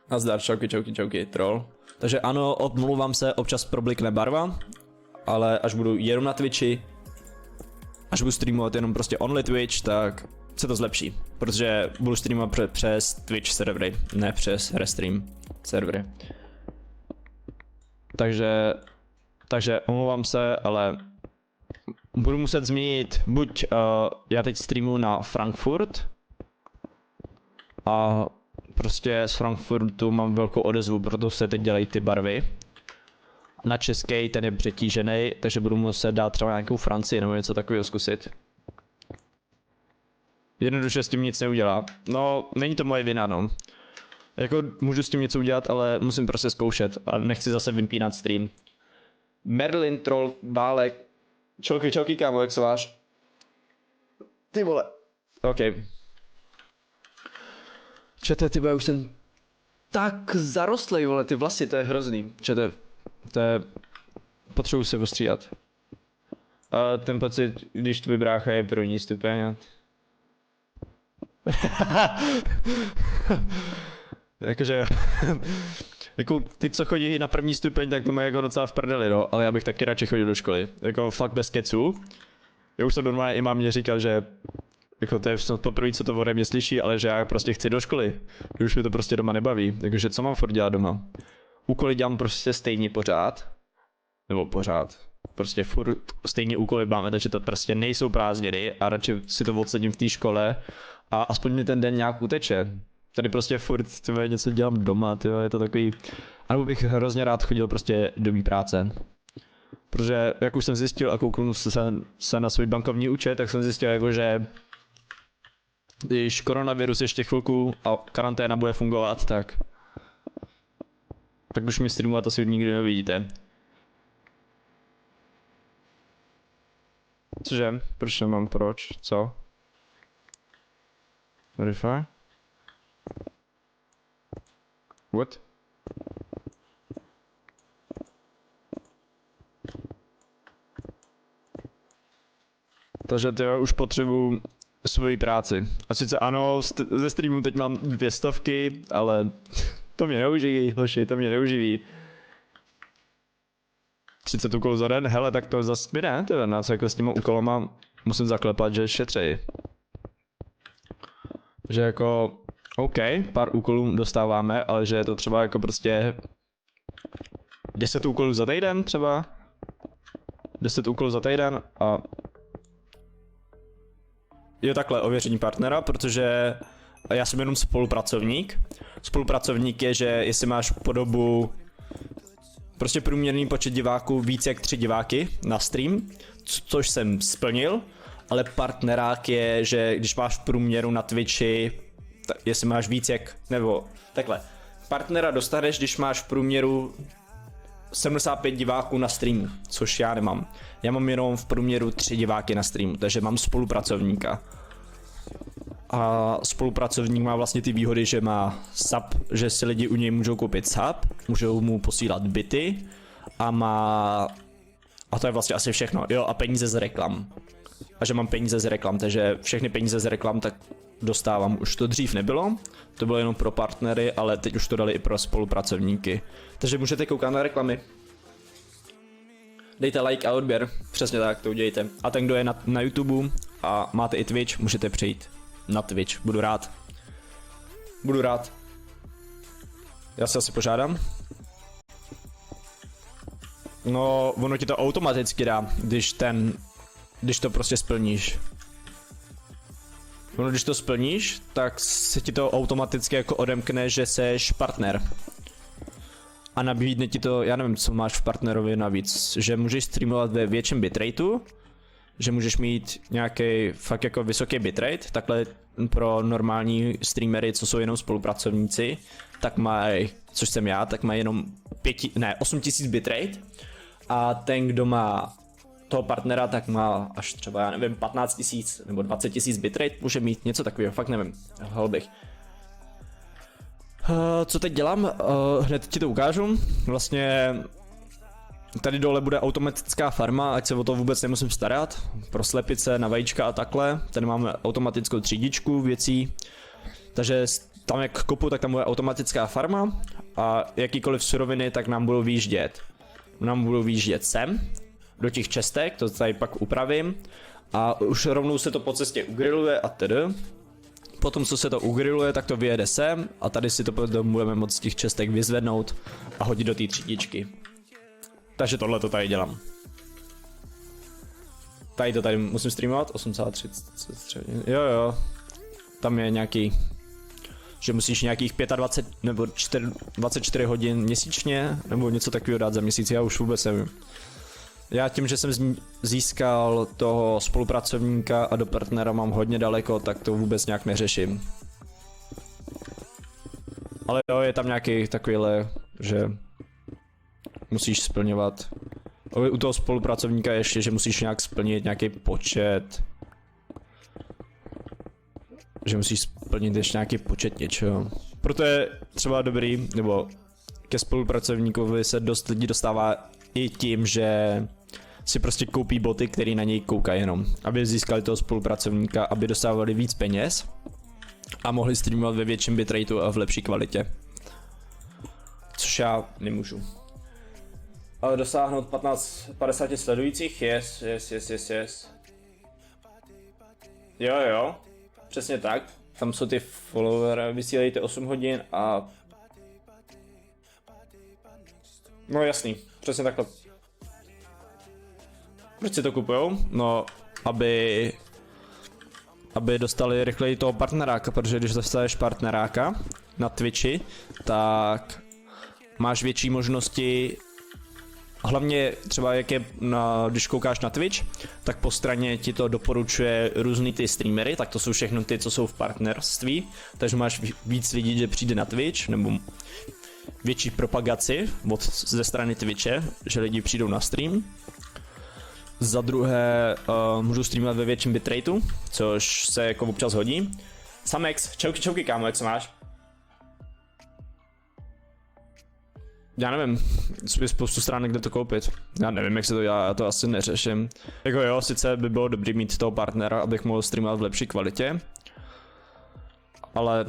Nazdar, čauky, troll. Takže ano, omlouvám se, občas problikne barva, ale až budu jenom na Twitchi, až budu streamovat jenom prostě only Twitch, tak se to zlepší. Protože budu streamovat přes Twitch servery, ne přes Restream servery. Takže omlouvám se, ale budu muset změnit, buď já teď streamuji na Frankfurt a prostě z Frankfurtu mám velkou odezvu, proto se teď dělají ty barvy. Na český ten je přetížený, takže budu muset dát třeba nějakou Francii nebo něco takového zkusit. Jednoduše s tím nic neudělá. No, není to moje vina, no. Jako můžu s tím něco udělat, ale musím prostě zkoušet a nechci zase vypínat stream. Merlin, troll, Válek. Čauky, kámo, jak se máš? Ty vole. OK. Čete, ty už jsem tak zarostlej, vole, ty vlasy, to je hrozný. Čete, to je... Potřebuji se ostříhat. A ten pocit, když tvůj brácha je první stupeň. Jakože... Jako ty, co chodí na první stupeň, tak to mají jako docela v prdeli, no, ale já bych taky radši chodil do školy. Jako fakt bez keců. Já už jsem normálně i mámě říkal, že jako to je snad poprvé, co to ode mě slyší, ale že já prostě chci do školy. Že už mi to prostě doma nebaví. Takže co mám furt dělat doma? Úkoly dělám prostě stejně pořád. Nebo pořád. Prostě furt stejně úkoly máme, takže to prostě nejsou prázdniny a radši si to odsedím v té škole a aspoň mi ten den nějak uteče. Tady prostě furt tyhle, něco dělám doma, tyhle, je to takový... A nebo bych hrozně rád chodil prostě do mý práce. Protože jak už jsem zjistil a kouknu se na svůj bankovní účet, tak jsem zjistil jako, že když koronavirus ještě chvilku a karanténa bude fungovat, tak už mi streamovat asi nikdy nevidíte. Cože? Proč nemám proč? Co? Verify? What? Takže já už potřebuju svoji práci. A sice ano, ze streamu teď mám 200, ale to mě neuživí, hoši, to mě neuživí. 30 úkolů za den, hele, tak to zase mi ne, teda nás jako s těma úkolama musím zaklepat, že šetřeji. Že jako, OK, pár úkolů dostáváme, ale že je to třeba jako prostě 10 úkolů za týden třeba. 10 úkolů za týden a je takhle ověření partnera, protože já jsem jenom spolupracovník. Spolupracovník je, že jestli máš po dobu prostě průměrný počet diváků víc jak 3 diváky na stream, což jsem splnil, ale partnerák je, že když máš v průměru na Twitchi, jestli máš víc jak, nebo takhle, partnera dostaneš, když máš v průměru 75 diváků na streamu, což já nemám. Já mám jenom v průměru 3 diváky na streamu, takže mám spolupracovníka. A spolupracovník má vlastně ty výhody, že má sub, že si lidi u něj můžou koupit sub, můžou mu posílat byty a to je vlastně asi všechno, jo, a peníze z reklam. A že mám peníze z reklam, takže všechny peníze z reklam tak dostávám. Už to dřív nebylo, to bylo jenom pro partnery, ale teď už to dali i pro spolupracovníky. Takže můžete koukat na reklamy. Dejte like a odběr, přesně tak, to udějte. A ten, kdo je na YouTube a máte i Twitch, můžete přejít na Twitch, budu rád. Budu rád. Já se asi požádám. No, ono ti to automaticky dá, když to prostě splníš. Ono, když to splníš, tak se ti to automaticky jako odemkne, že seš partner. A nabídne ti to, já nevím, co máš v partnerovi navíc, že můžeš streamovat ve větším bitrateu, že můžeš mít nějaký fakt jako vysoký bitrate, takhle pro normální streamery, co jsou jenom spolupracovníci, tak mají, což jsem já, tak mají jenom 8000 bitrate a ten, kdo má toho partnera, tak má až třeba, já nevím, 15 000 nebo 20 000 bitrate, může mít něco takového, fakt nevím, hal bych. Co teď dělám? Hned ti to ukážu. Vlastně tady dole bude automatická farma, ať se o to vůbec nemusím starat. Pro slepice, na vajíčka a takhle. Tady máme automatickou třídičku věcí. Takže tam jak kopu, tak tam bude automatická farma. A jakýkoliv suroviny, tak nám budou výjíždět. Nám budou výjíždět sem, do těch čestek, to tady pak upravím. A už rovnou se to po cestě ugriluje a tedy. Potom, co se to ugriluje, tak to vyjede sem a tady si to potom budeme moct z těch čestek vyzvednout a hodit do té třídičky. Takže tohle to tady dělám. Tady musím streamovat 8,33 hodin. Jo. Tam je nějaký, že musíš nějakých 25 nebo 24 hodin měsíčně nebo něco takového dát za měsíc, já už vůbec nevím. Já tím, že jsem získal toho spolupracovníka a do partnera mám hodně daleko, tak to vůbec nějak neřeším. Ale jo, je tam nějaký takovýhle, že musíš splňovat. U toho spolupracovníka ještě, že musíš nějak splnit nějaký počet. Že musíš splnit ještě nějaký počet něčeho. Proto je třeba dobrý, nebo ke spolupracovníkovi se dost lidí dostává i tím, že si prostě koupí boty, který na něj koukají jenom, aby získali toho spolupracovníka, aby dostávali víc peněz a mohli streamovat ve větším bitrateu a v lepší kvalitě. Což já nemůžu. Ale dosáhnout 50 sledujících, yes. Jo, přesně tak. Tam jsou ty followery, vysílejte 8 hodin a... No jasný, přesně takhle. Proč si to kupujou? No, aby dostali rychleji toho partneráka, protože když dostaneš partneráka na Twitchi, tak máš větší možnosti, hlavně třeba když koukáš na Twitch, tak po straně ti to doporučuje různý ty streamery, tak to jsou všechno ty, co jsou v partnerství, takže máš víc lidí, že přijde na Twitch, nebo větší propagaci ze strany Twitche, že lidi přijdou na stream. Za druhé můžu streamovat ve větším bitrateu, což se jako občas hodí. Samex, čauky kámo, jak se máš? Já nevím, je spoustu stránek, kde to koupit. Já nevím, jak se to dělá, já to asi neřeším. Jako jo, sice by bylo dobrý mít toho partnera, abych mohl streamovat v lepší kvalitě. Ale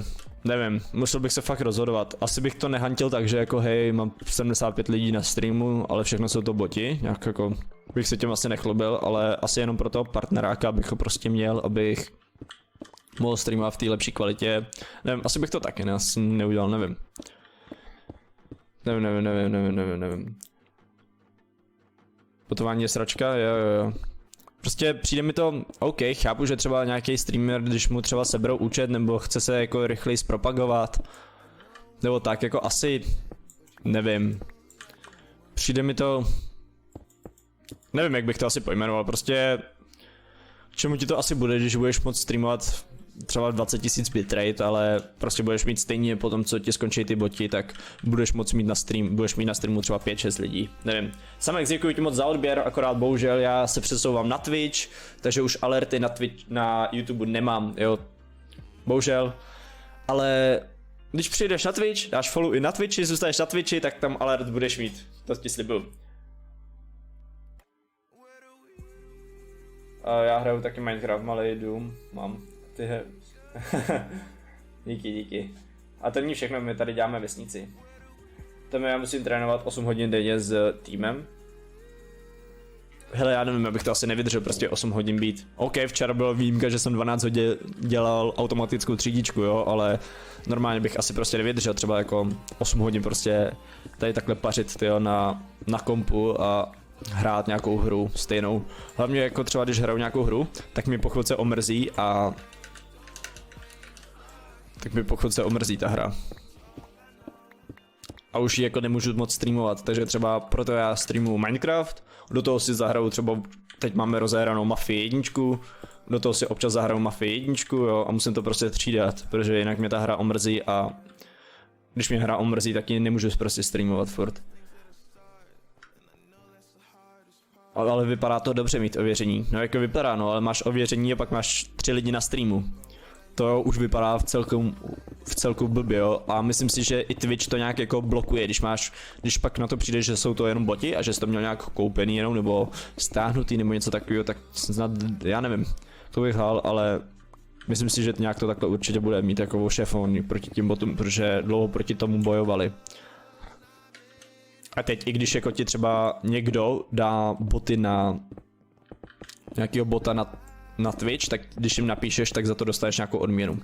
nevím, musel bych se fakt rozhodovat. Asi bych to nehantil tak, že jako hej, mám 75 lidí na streamu, ale všechno jsou to boti, nějak jako bych se tím asi nechlubil, ale asi jenom pro toho partneráka bych ho prostě měl, abych mohl streamovat v té lepší kvalitě. Nevím, asi bych to taky asi neudělal, nevím. Nevím. Putování je sračka, jo. Prostě přijde mi to, OK, chápu, že třeba nějaký streamer, když mu třeba seberou účet, nebo chce se jako rychleji zpropagovat, nebo tak, jako asi, nevím. Přijde mi to, nevím, jak bych to asi pojmenoval, prostě, čemu ti to asi bude, když budeš moct streamovat třeba 20 000 bitrate, ale prostě budeš mít stejně po tom, co ti skončí ty boti, tak budeš mít na streamu třeba 5-6 lidí, nevím. Sam exekuji ti moc za odběr, akorát bohužel já se přesouvám na Twitch, takže už alerty na YouTube nemám, jo. Bohužel, ale když přijdeš na Twitch, dáš follow i na Twitchi, zůstaneš na Twitchi, tak tam alert budeš mít, to ti slibuju. Já hraju taky Minecraft, malý dům, mám. díky. A to není všechno, my tady děláme vesnici. Tam já musím trénovat 8 hodin denně s týmem. Hele, já nevím, abych to asi nevydržel prostě 8 hodin být. OK, včera bylo výjimka, že jsem 12 hodin dělal automatickou třídičku, jo, ale normálně bych asi prostě nevydržel třeba jako 8 hodin prostě tady takhle pařit, tyjo, na kompu a hrát nějakou hru stejnou. Hlavně jako třeba když hraju nějakou hru, tak mi po chvilce omrzí a ta hra. A už ji jako nemůžu moc streamovat, takže třeba proto já streamuju Minecraft, do toho si zahraju třeba, teď máme rozehranou Mafii 1, do toho si občas zahraju Mafii 1, jo, a musím to prostě třídat, protože jinak mě ta hra omrzí a když mě hra omrzí, tak ji nemůžu prostě streamovat furt. Ale vypadá to dobře mít ověření, no jako vypadá, no, ale máš ověření a pak máš 3 lidi na streamu. To už vypadá v celku blbě, jo, a myslím si, že i Twitch to nějak jako blokuje, když pak na to přijde, že jsou to jenom boti a že jsi to měl nějak koupený jenom, nebo stáhnutý, nebo něco takového, tak snad, já nevím, to bych hrál, ale myslím si, že nějak to takhle určitě bude mít jako šéfovní proti tím botům, protože dlouho proti tomu bojovali. A teď i když jako ti třeba někdo dá boty nějakýho bota na Twitch, tak když jim napíšeš, tak za to dostaneš nějakou odměnu.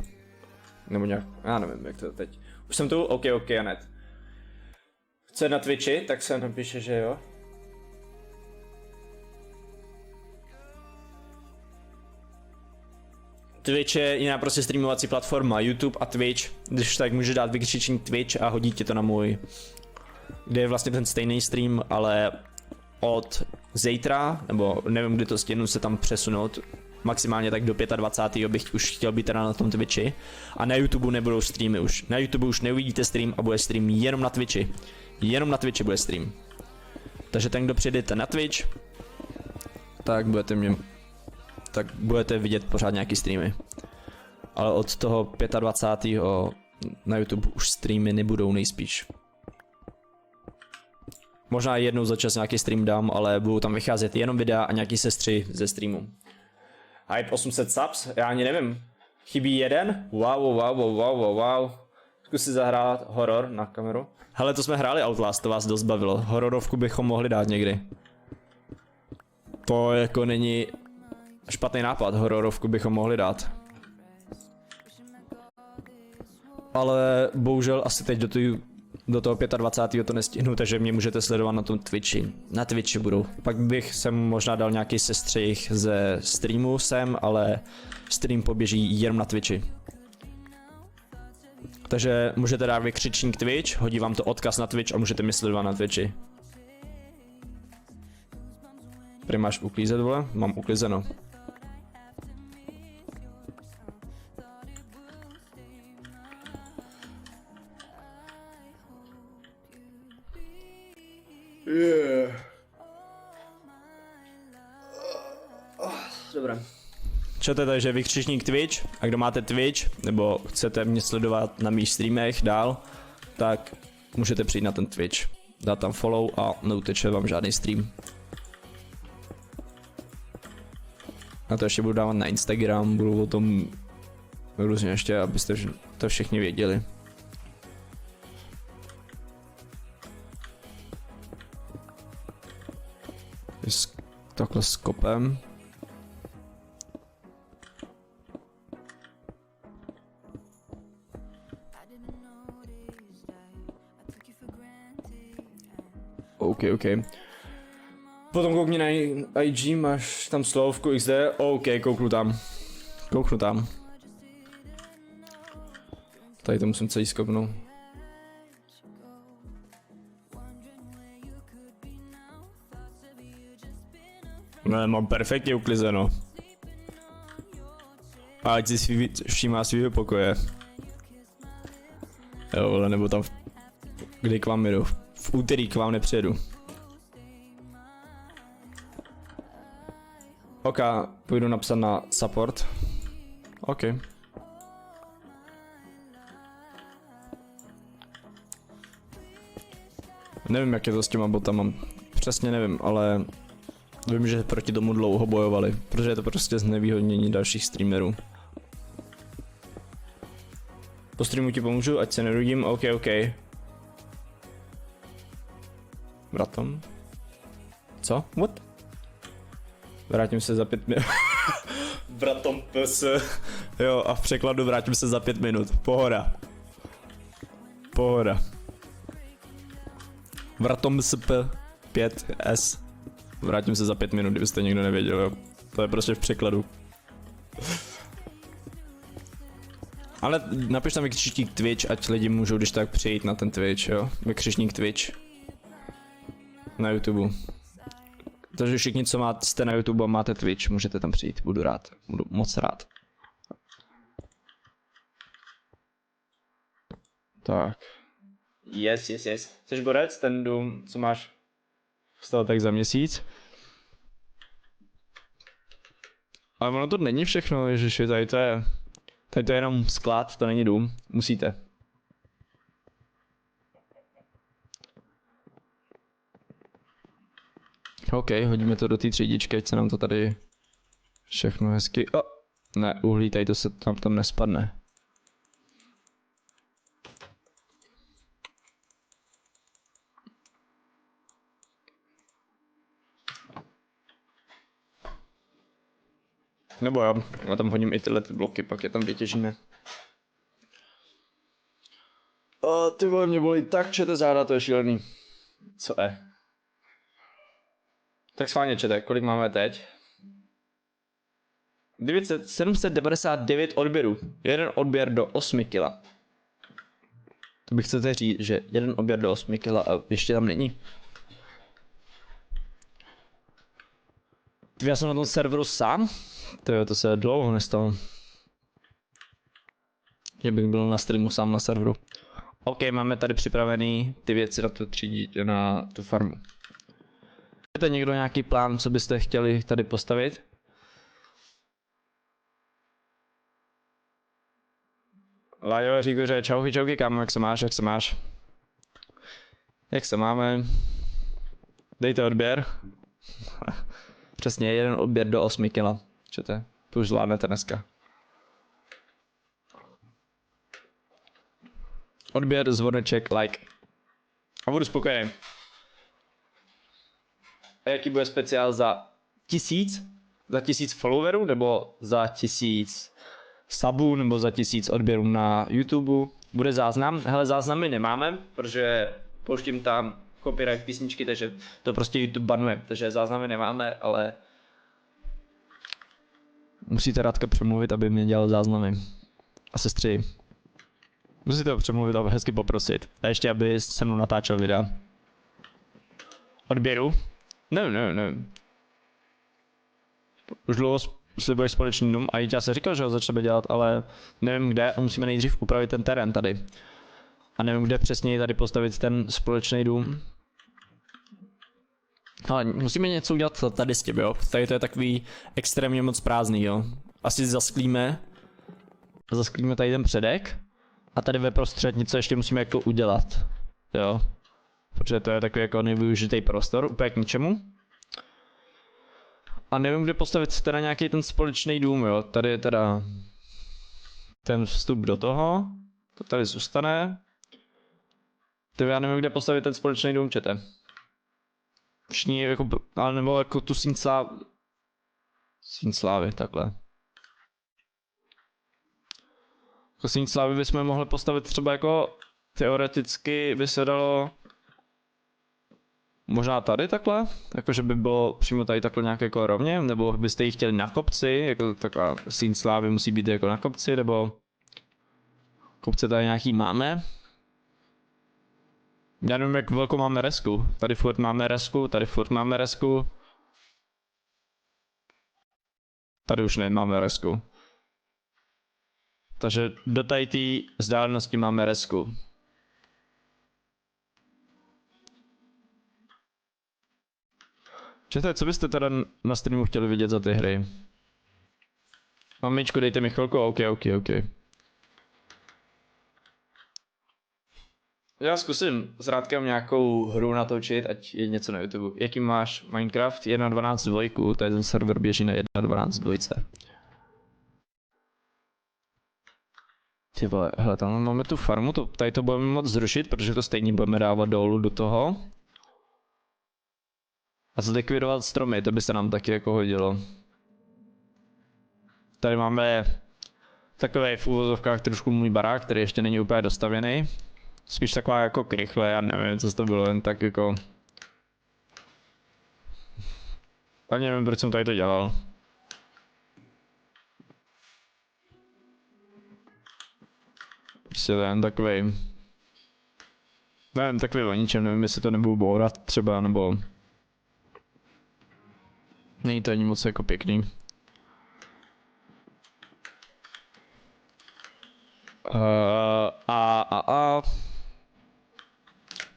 Nebo nějak, já nevím, jak to teď. Už jsem tu, OK, hned. Chce na Twitchi, tak se napíše, že jo. Twitch je jiná prostě streamovací platforma, YouTube a Twitch. Když tak můžeš dát vykřičník Twitch a hodí ti to na můj. Kde je vlastně ten stejný stream, ale od zítra, nebo nevím, kdy to stihnu se tam přesunout, maximálně tak do 25. bych už chtěl být teda na tom Twitchi. A na YouTube nebudou streamy už. Na YouTube už neuvidíte stream a bude stream jenom na Twitchi. Jenom na Twitchi bude stream. Takže ten, kdo přijdete na Twitch, tak budete vidět pořád nějaký streamy. Ale od toho 25. na YouTube už streamy nebudou nejspíš. Možná jednou za čas nějaký stream dám, ale budou tam vycházet jenom videa a nějaký sestři ze streamu. Hype 800 subs? Já ani nevím. Chybí jeden? Wow. Zkus si zahrát horor na kameru. Hele, to jsme hráli Outlast, to vás dost bavilo. Hororovku bychom mohli dát někdy. To jako není špatný nápad, hororovku bychom mohli dát. Ale bohužel asi teď do toho 25. to nestihnu, takže mě můžete sledovat na tom Twitchi. Na Twitchi budu. Pak bych sem možná dal nějaký sestřih ze streamu sem, ale stream poběží jenom na Twitchi. Takže můžete dát vykřičník Twitch, hodí vám to odkaz na Twitch a můžete mi sledovat na Twitchi. Prý máš uklízet, vole? Mám uklízeno. Dobré. Čete, takže vykřičník Twitch, a kdo máte Twitch, nebo chcete mě sledovat na mých streamech dál, tak můžete přijít na ten Twitch, dát tam follow a neuteče vám žádný stream. A to ještě budu dávat na Instagram, budu o tom různě ještě, abyste to všichni věděli. Takhle s kopem. OK. Potom koukni na IG, máš tam slovku XD, OK, kouknu tam. Tady to musím celý skopnout. No, mám perfektně uklizeno. A ať si všímá svýho pokoje. Jo, ale nebo tam kdy k vám jdu. V úterý k vám nepřijedu. OK, půjdu napsat na support. OK. Nevím, jak je to s těma botama. Přesně nevím, ale vím, že proti tomu dlouho bojovali, protože je to prostě znevýhodnění dalších streamerů. Po streamu ti pomůžu, ať se nerudím, OK. Bratom? Co? What? Vrátím se za 5 minut. Bratom PS. Jo, a v překladu vrátím se za 5 minut. Pohoda. Vratom SP 5S. Vrátím se za 5 minut, kdybyste někdo nevěděl, jo. To je prostě v překladu. Ale napiš tam vykřičník Twitch, ať lidi můžou když tak přijít na ten Twitch, jo. Vykřičník Twitch. Na YouTube. Takže všichni, co jste na YouTube a máte Twitch, můžete tam přijít, budu moc rád. Tak. Yes. Jseš borec, ten dům, co máš vstal tak za měsíc? Ale ono to není všechno, ježiši, tady to je jenom sklad, to není dům, musíte. OK, hodíme to do té třídičky, ať se nám to tady všechno hezky... Ne, uhlí, tady to se tam nespadne. Nebo já tam hodím i tyhle bloky, pak je tam vytěžíme. Ty vole, mě bolí tak čete záda, to je šílený. Co je? Tak schválně čete, kolik máme teď? 799 odběrů. Jeden odběr do 8 kg. To bych chcete říct, že jeden odběr do 8 kg a ještě tam není. Já jsem na tom serveru sám? To se dlouho nestalo. Že bych byl na streamu sám na serveru. OK, máme tady připravený ty věci na tu farmu. Máte někdo nějaký plán, co byste chtěli tady postavit? Láďo říká, čauky kámo, jak se máš? Jak se máme? Dejte odběr. Přesně, jeden odběr do 8 kg. Čete, to už zvládnete dneska. Odběr, zvoneček, like. A budu spokojený. A jaký bude speciál za 1000? Za 1000 followerů, nebo za 1000 subů, nebo za 1000 odběrů na YouTube? Bude záznam? Hele, záznamy nemáme, protože pouštím tam copyright písničky, takže to prostě YouTube banuje, takže záznamy nemáme, ale musíte Radka přemluvit, aby mě dělal záznamy. A sestři. Musíte ho přemluvit a hezky poprosit. A ještě, aby se mnou natáčel videa. Odběru? Ne. Už dlouho slibuješ společný dům a já se říkal, že ho začneme dělat, ale nevím kde a musíme nejdřív upravit ten terén tady. A nevím, kde přesně tady postavit ten společný dům. Ale musíme něco udělat tady s tím, jo. Tady to je takový extrémně moc prázdný, jo. Asi zasklíme tady ten předek. A tady ve prostřed něco ještě musíme jako udělat, jo. Protože to je takový jako nevyužitý prostor, úplně k ničemu. A nevím, kde postavit teda nějaký ten společný dům, jo. Tady je teda ten vstup do toho. To tady zůstane. Ty já nevím, kde postavit ten společný dům, čete. Všichni jako, ale nebo jako tu síň slávy, takhle. Jako síň slávy bychom mohli postavit třeba jako, teoreticky by se dalo, možná tady takhle, jakože by bylo přímo tady takhle nějak jako rovně, nebo byste ji chtěli na kopci, jako taková síň slávy musí být jako na kopci, nebo kopce tady nějaký máme. Já nevím, jak velkou máme resku. Tady furt máme resku, tady furt máme resku. Tady už nemáme resku. Takže do tady té vzdálenosti máme resku. Čete, co byste teda na streamu chtěli vidět za ty hry? Mamičko, dejte mi chvilku, ok. Já zkusím s Rádkem nějakou hru natočit, ať je něco na YouTube. Jaký máš Minecraft 1.12 2, to je ten server běží na 1.12 2. Ty vole, hele, tam máme tu farmu, tady to budeme moc zrušit, protože to stejně budeme dávat dolů do toho. A zlikvidovat stromy, to by se nám taky jako hodilo. Tady máme takový v úvozovkách trošku můj barák, který ještě není úplně dostavěný. Spíš taková jako krychle, já nevím, co to bylo, jen tak jako... Ani nevím, proč jsem tady to dělal. Prostě to je jen takovej... Nevím, takový o ničem, nevím, jestli to nebudu bourat třeba, nebo... Není to ani moc jako pěkný.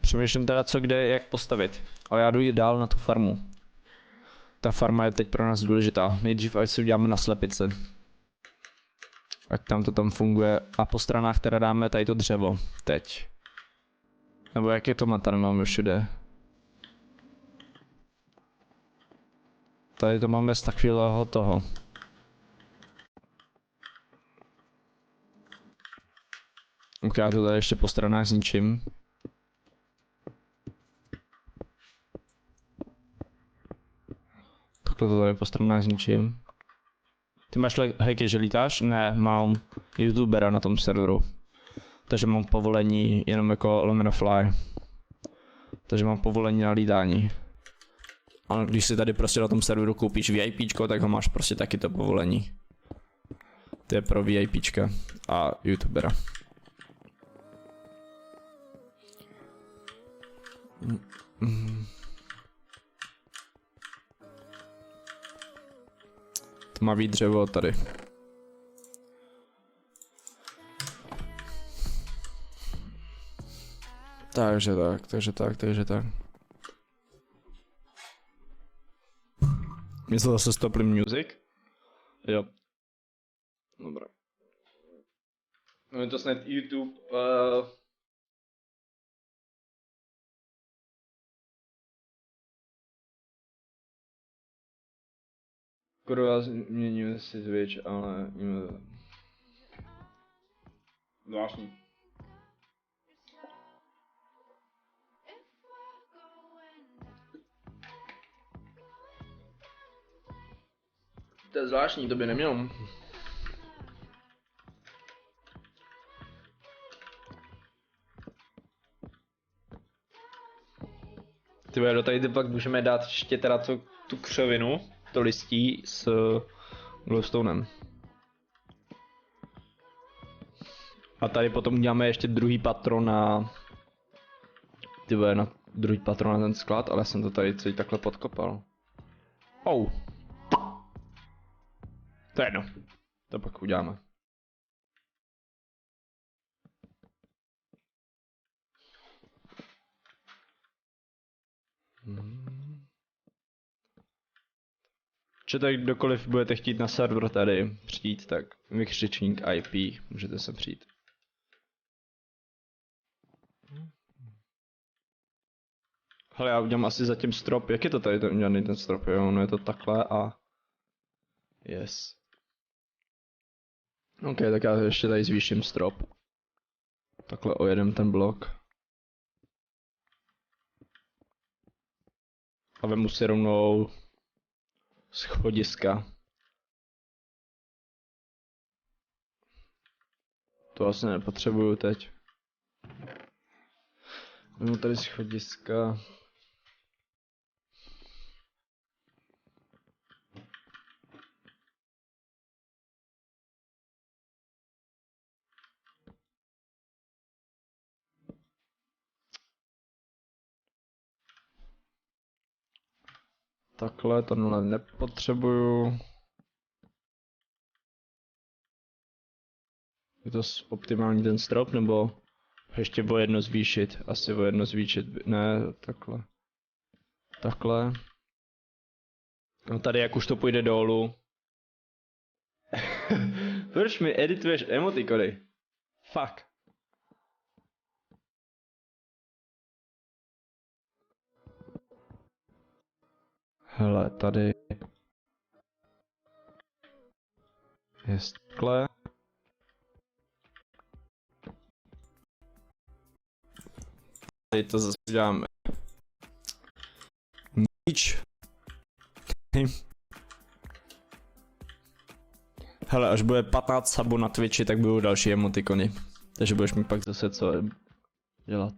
Přemýšlím teda co kde, jak postavit. Ale já jdu jít dál na tu farmu. Ta farma je teď pro nás důležitá. Nejdřív ať si uděláme na slepice. Ať tam to tam funguje. A po stranách teda dáme tady to dřevo. Teď. Nebo jak je to tady máme všude. Tady to máme z takového toho. Ok, já to tady ještě po stranách zničím. Takhle to tady po stranách zničím. Ty máš hejky, že lítáš? Ne, mám youtubera na tom serveru. Takže mám povolení jenom jako lomeno fly. Takže mám povolení na lítání. A když si tady prostě na tom serveru koupíš VIPčko, tak ho máš prostě taky to povolení. To je pro VIPčka a youtubera. To má být dřevo tady. Takže tak. Mě se zase stopli music? Jo. Dobré. No je to snad YouTube. Kurva, změníme si Switch, ale... Zvláštní. To je zvláštní, to by nemělo. Tyhle, do tady pak můžeme dát ještě teda tu křovinu, to listí s glowstonem. A tady potom uděláme ještě druhý patro na... Tyhle, na druhý patro na ten sklad, ale jsem to tady celý takhle podkopal. Oh. To je jedno. To pak uděláme. Če tak kdokoliv budete chtít na server tady přijít, tak vykřičník IP, můžete se přijít. Hele, já udělám asi zatím strop, jak je to tady ten udělaný ten strop, jo, no je to takhle a... Yes. Ok, tak já ještě tady zvýším strop. Takhle ojedem ten blok. A vemu si rovnou schodiska. To asi nepotřebuju teď. Vemu tady schodiska. Takhle, tohle nepotřebuju. Je to optimální ten strop, nebo ještě o jedno zvýšit? Asi o jedno zvýšit, ne, takhle. Takhle. No tady jak už to půjde dolů. Proč mi edituješ emotikony? Fuck. Hele, tady je takhle. Tady to zase uděláme. Míč. Hele, až bude 15 subů na Twitchi, tak budou další emotikony. Takže budeš mi pak zase co dělat.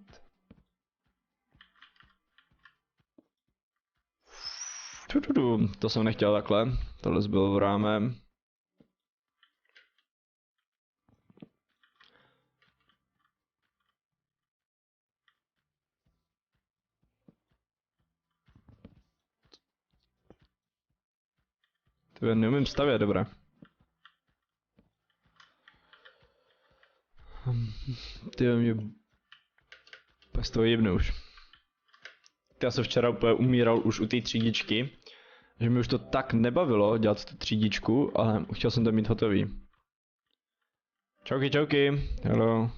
To jsem nechtěl takhle. Tohle bylo v rámem. To já neumím stavět, dobré. Ty mě bez toho jebne už. Já jsem včera úplně umíral už u té třídičky, že mi už to tak nebavilo dělat tu třídičku, ale chtěl jsem to mít hotový. Čauky, čauky, hello.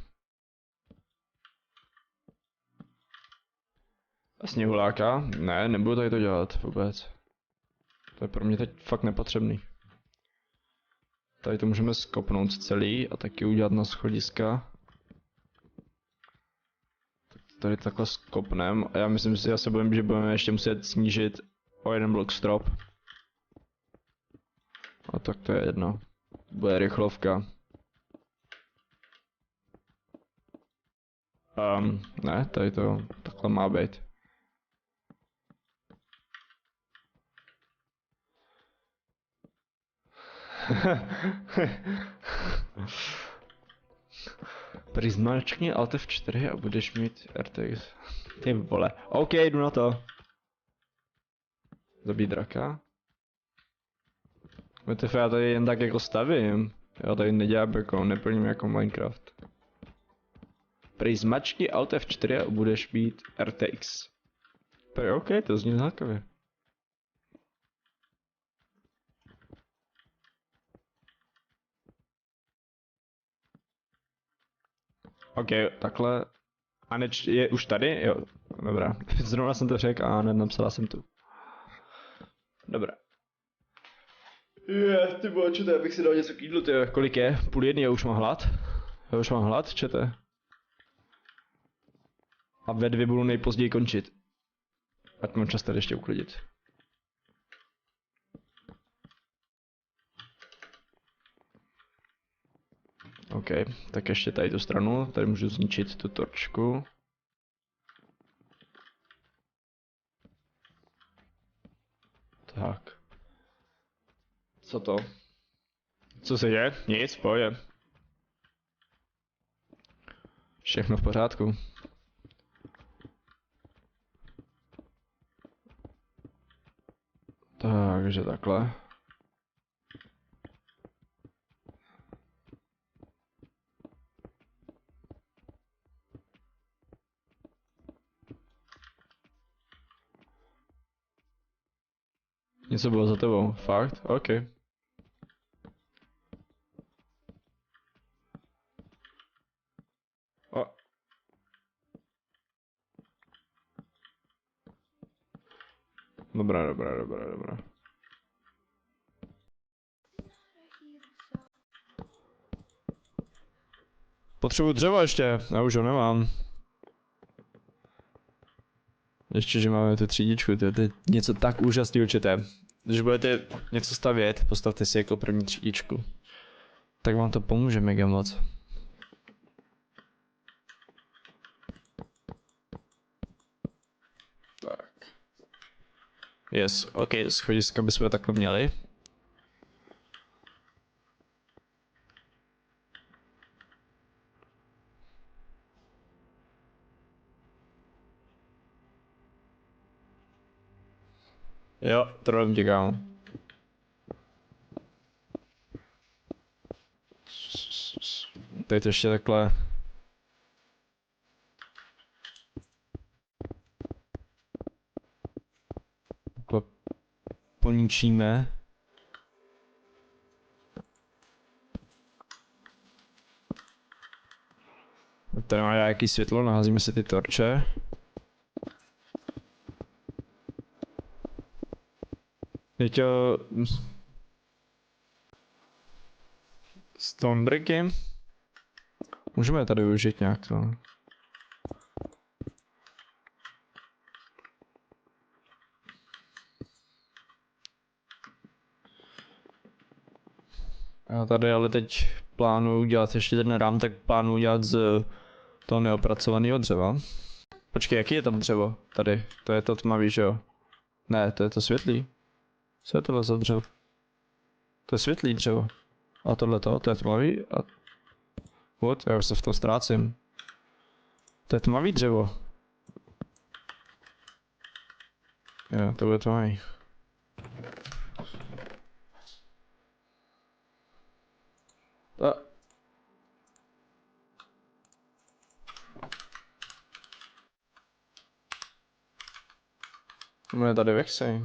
A sněhuláka? Ne, nebudu tady to dělat vůbec. To je pro mě teď fakt nepotřebný. Tady to můžeme skopnout celý a taky udělat na schodiska. Tady takhle skopnem a já myslím si, že budeme ještě muset snížit o jeden blok strop. A tak to je jedno. Bude rychlovka. Ne, tady to takhle má být. Přizmáčkni Alt F4 a budeš mít RTX. Ty vole. OK, jdu na to. Zabít draka. WTF, já tady jen tak jako stavím. Já tady nedělám jako, neplním jako Minecraft. Přizmáčkni Alt F4 a budeš mít RTX. OK, to zní znakově. OK, takhle. Aneč je už tady? Jo, dobrá. Zrovna jsem to řekl a nenapsala jsem tu. Dobrá. Ty vole, čete, abych si dal něco k jídlu, ty, kolik je? 12:30, já už mám hlad. Já už mám hlad, čete. A ve 2 budu nejpozději končit. Ať mám čas tady ještě uklidit. OK, tak ještě tady tu stranu, tady můžu zničit tu torčku. Tak. Co to? Co se děje? Nic, pojď. Všechno v pořádku. Takže takhle. Něco bylo za tebou, fakt? OK. O. Dobrá. Potřebuji dřevo ještě, já už ho nemám. Ještě, že máme tu třídičku, to je něco tak úžasného, určitě. Když budete něco stavět, postavte si jako první třídičku. Tak vám to pomůže mega moc. Tak. Yes, ok, schodiska bychom takhle měli. Jo, to děkám. Teď ještě takhle. Takhle poničíme. Tady má nějaký světlo, naházíme si ty torče. Teď stone bricky. Můžeme tady využít nějak to. Já tady ale teď plánuju udělat ještě ten rám, tak plánuju udělat z toho neopracovaného dřeva. Počkej, jaký je tam dřevo? Tady, to je to tmavý, že jo? Ne, to je to světlý. Co je tohle za dřevo? To je světlý dřevo. A tohleto, to je tmavý a... What? Já už se v tom ztrácím. To je tmavý dřevo. Jo, to bude tmavý. A... Máme tady vexej.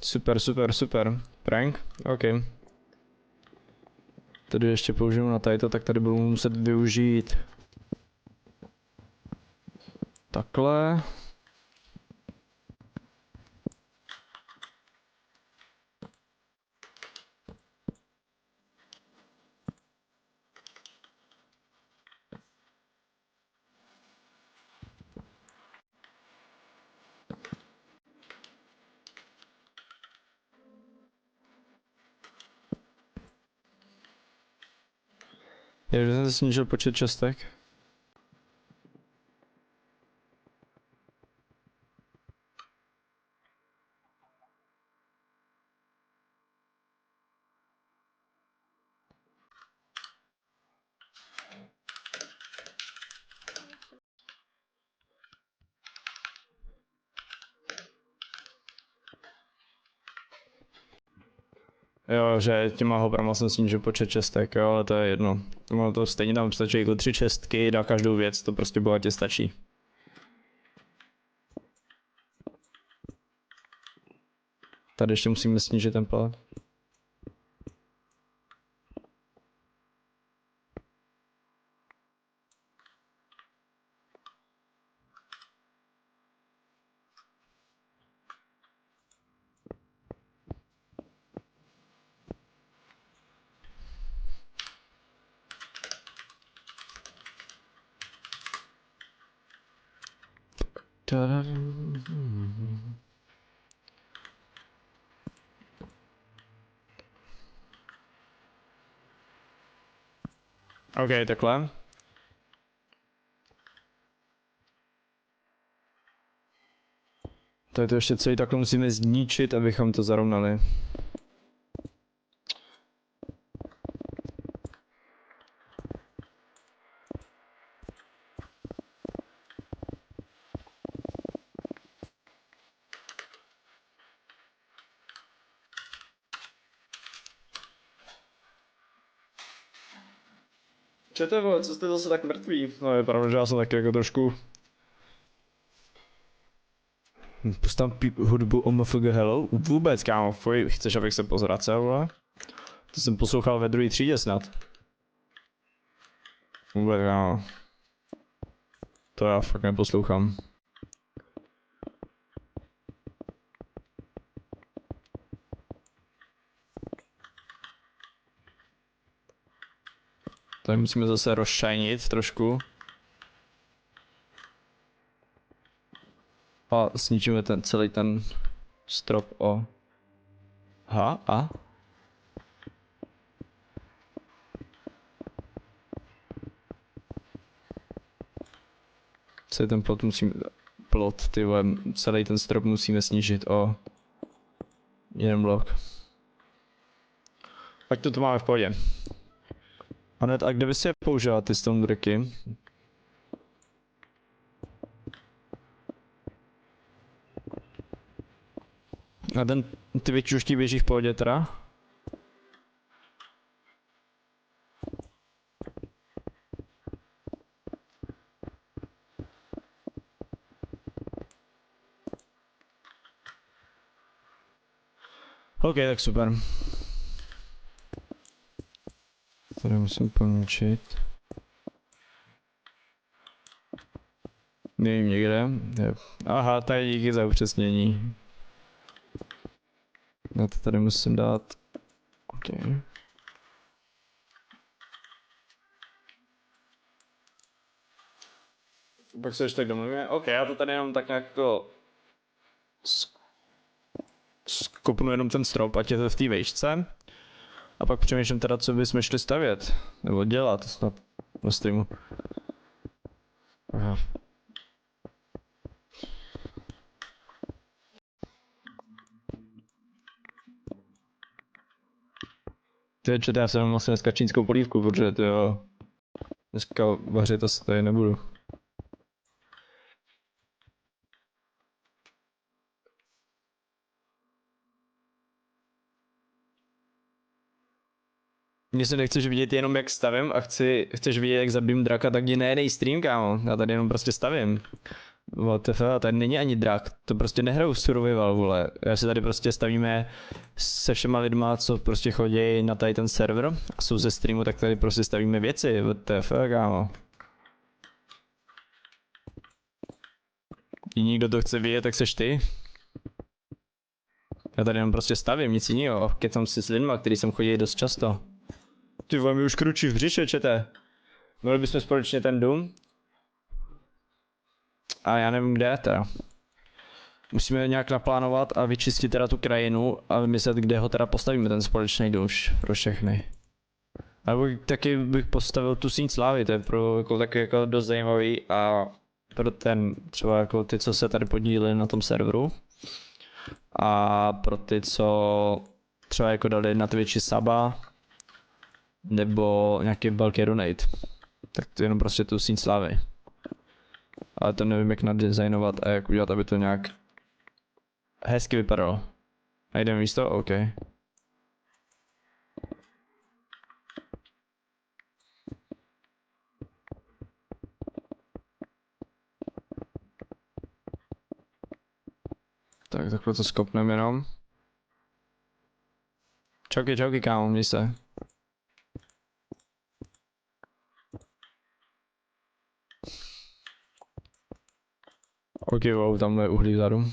Super, super, super. Prank? OK. Tady ještě použiju na tadyto, tak tady budu muset využít takhle. Já jsem se snížil počet čestek. Jo, že těma hobrama jsem snížil počet čestek, jo, ale to je jedno. To stejně tam stačí jako 3 čestky na každou věc, to prostě bohatě stačí. Tady ještě musíme snížit ten plat. OK, takhle. Tady to ještě celý takhle musíme zničit, abychom to zarovnali. Čete, vole, co jste zase tak mrtví? No je pravda, že já jsem taky jako trošku... Pust tam hudbu OMFG Hello? Vůbec, kámo, fuj, chceš, abych se pozvracel, vole? To jsem poslouchal ve druhé třídě snad. Vůbec, kámo. To já fakt neposlouchám. Tady musíme zase rozšajnit trošku. A snížíme ten celý ten strop o... Aha, a? Celý ten plot musíme... ty vole, celý ten strop musíme snížit o... jeden blok. Ať to máme v pohodě. Anet, a kde bys je používal ty stone bricky? A ty vyčuští běží v pohodě teda? OK, tak super. Tady musím pomůčit. Nevím někde. Aha, tady díky za upřesnění. Já to tady musím dát. OK. Pak se ještě tak domluvíme. OK, já to tady jenom tak nějak jako... skopnu jenom ten strop, ať je to v té vejšce. A pak přemýšlím teda, co bychom šli stavět. Nebo dělat snad na streamu. Aha. Ty já jsem vlastně dneska čínskou polívku, protože to jo. Dneska vařit asi tady nebudu. Mně se nechceš vidět jenom jak stavím a chceš vidět jak zabijím draka, tak jdi na jednej stream, kámo. Já tady jenom prostě stavím. WTF, tady není ani drak, to prostě nehraju survival, vole. Já si tady prostě stavíme se všema lidma, co prostě chodí na tady ten server a jsou ze streamu, tak tady prostě stavíme věci, WTF, kámo. Jediný, kdo to chce vidět, tak seš ty. Já tady jenom prostě stavím, nic jiného, kecám si s lidma, který sem chodí dost často. Ty vole, mi už kručí v břiše, čete. Měli bychom společně ten dům. A já nevím kde teda. Musíme nějak naplánovat a vyčistit teda tu krajinu a vymyslet, kde ho teda postavíme, ten společný dům pro všechny. A taky bych postavil tu síň slávy, to je pro jako taky jako dost zajímavý a pro ten třeba jako ty, co se tady podíleli na tom serveru. A pro ty, co třeba jako dali na Twitchi suba nebo nějaký velký donate. Tak to je jenom prostě tu síň slávy. Ale to nevím jak nadizajnovat a jak udělat, aby to nějak hezky vypadalo. Najdeme místo? OK. Tak takhle to skopneme jenom. Čauky, kámo, měj se. OK, wow, tamhle je uhlí vzadu.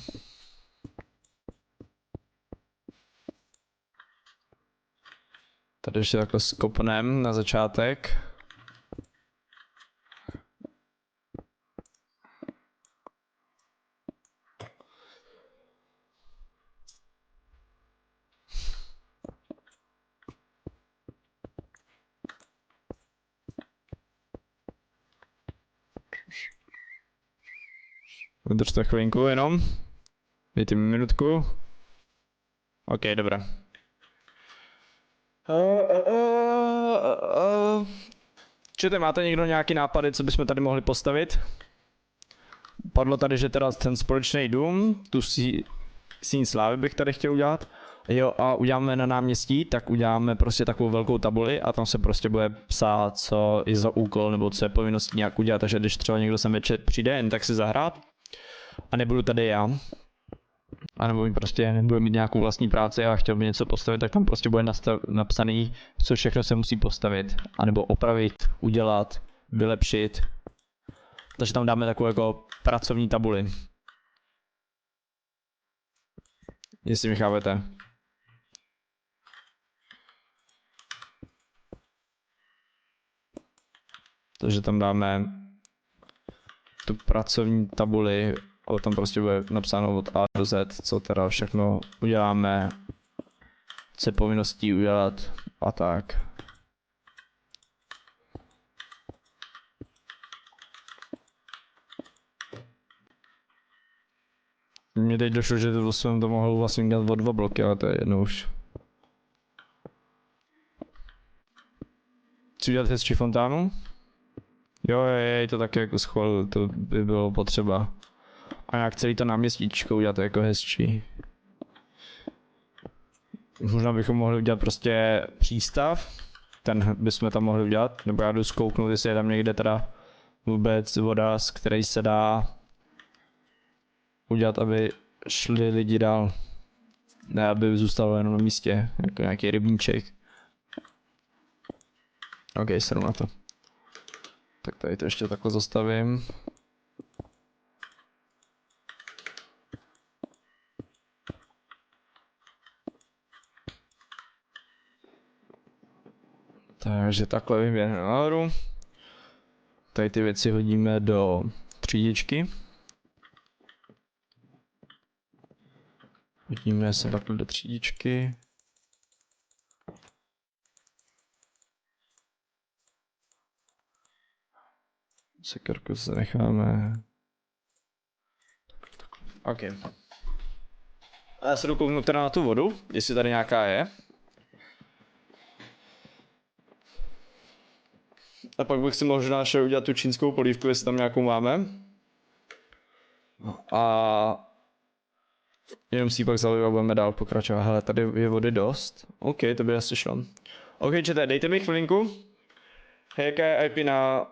Tady ještě takhle skopnem na začátek. Vydržte chvilinku jenom. Dejte mi minutku. OK, dobré. Čete, máte někdo nějaký nápady, co bychom tady mohli postavit? Padlo tady, že teda ten společný dům, tu síň slávy bych tady chtěl udělat. Jo, a uděláme na náměstí, tak uděláme prostě takovou velkou tabuli a tam se prostě bude psát, co je za úkol nebo co je povinností nějak udělat, takže když třeba někdo sem večer přijde, jen tak si zahrát a nebudu tady já, a nebo mi prostě nebudu mít nějakou vlastní práci a chtěl by něco postavit, tak tam prostě bude napsaný, co všechno se musí postavit, anebo opravit, udělat, vylepšit. Takže tam dáme takovou jako pracovní tabuli. Jestli mi chápete. Takže tam dáme tu pracovní tabuli, ale tam prostě bude napsáno od A do Z, co teda všechno uděláme, co je povinností udělat a tak. Mně teď došlo, že to jsem to mohl vlastně dělat o 2 bloky, ale to je jedno už. Chci udělat hezčí fontánu? Jo, je to taky jako schvál, to by bylo potřeba. A nějak celý to náměstíčko udělat jako hezčí. Možná bychom mohli udělat prostě přístav. Ten bychom tam mohli udělat, nebo já jdu zkouknout, jestli je tam někde teda vůbec voda, z které se dá udělat, aby šli lidi dál. Ne, aby zůstalo jenom na místě, jako nějaký rybníček. OK, sedu na to. Tak tady to ještě takhle zastavím. Takže takhle vyběhne nahoru. Tady ty věci hodíme do třídičky. Hodíme se takhle do třídičky. Sekerku se necháme. OK. A já se jdu kouknout teda na tu vodu, jestli tady nějaká je. A pak bych si možná šel udělat tu čínskou polívku, jestli tam nějakou máme. A jenom si ji pak zaliju a budeme dál pokračovat. Hele, tady je vody dost. OK, to by asi šlo. OK, čete, dejte mi chvilinku. Hej, jaká je IP na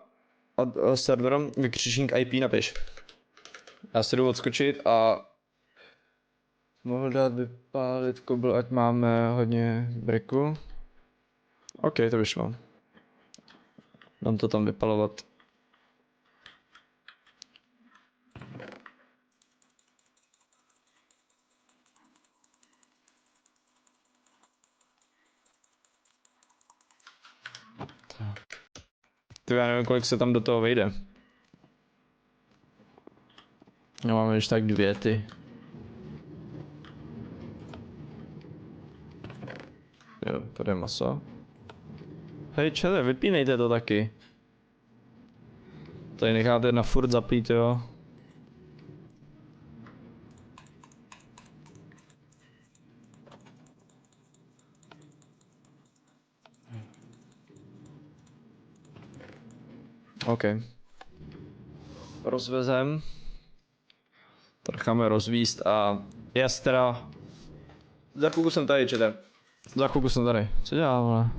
serveru? Vykřičník IP napiš. Já se jdu odskočit a mohl dát vypálit kobl, ať máme hodně briku. OK, to vyšlo. Dám to tam vypalovat. Ty já nevím, kolik se tam do toho vejde. Já mám ještě tak 2 ty. Jo, tady je maso. Hej, čele, vypínejte to taky. Tady necháte na furt zapít, jo. OK. Rozvezem. To necháme rozvíst a já teda... Za chvilku jsem tady, čete. Za chvilku jsem tady. Co dělá, vole?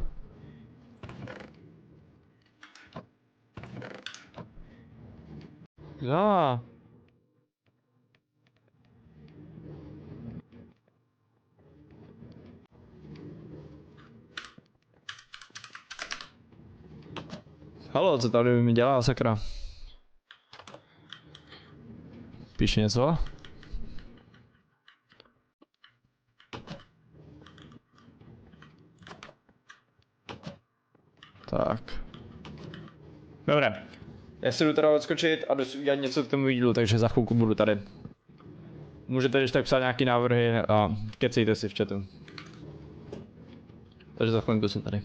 Já. Halo, co tady mi dělá, sakra? Píše něco? Tak. Dobré. Já si jdu teda odskočit a jdu si udělat něco k tomu jídlu, takže za chvilku budu tady. Můžete ještě tak psát nějaký návrhy a kecejte si v chatu. Takže za chvilku jsem tady.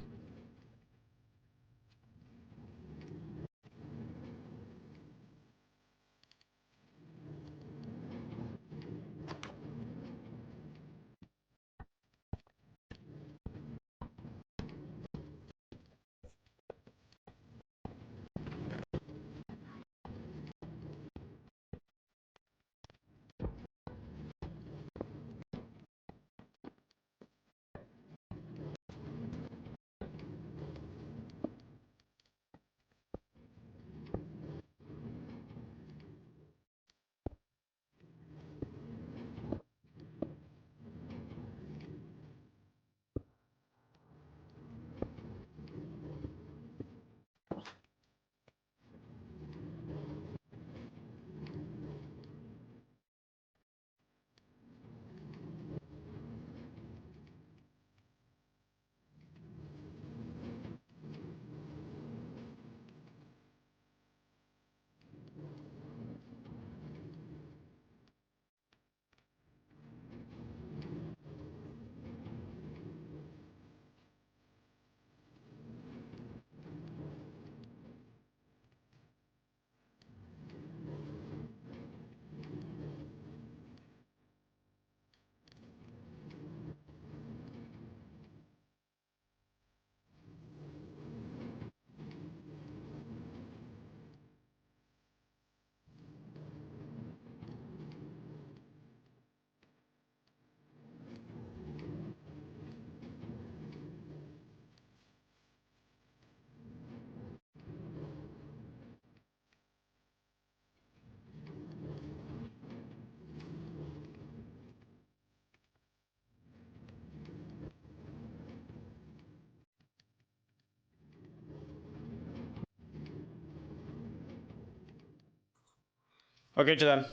Ok, četem.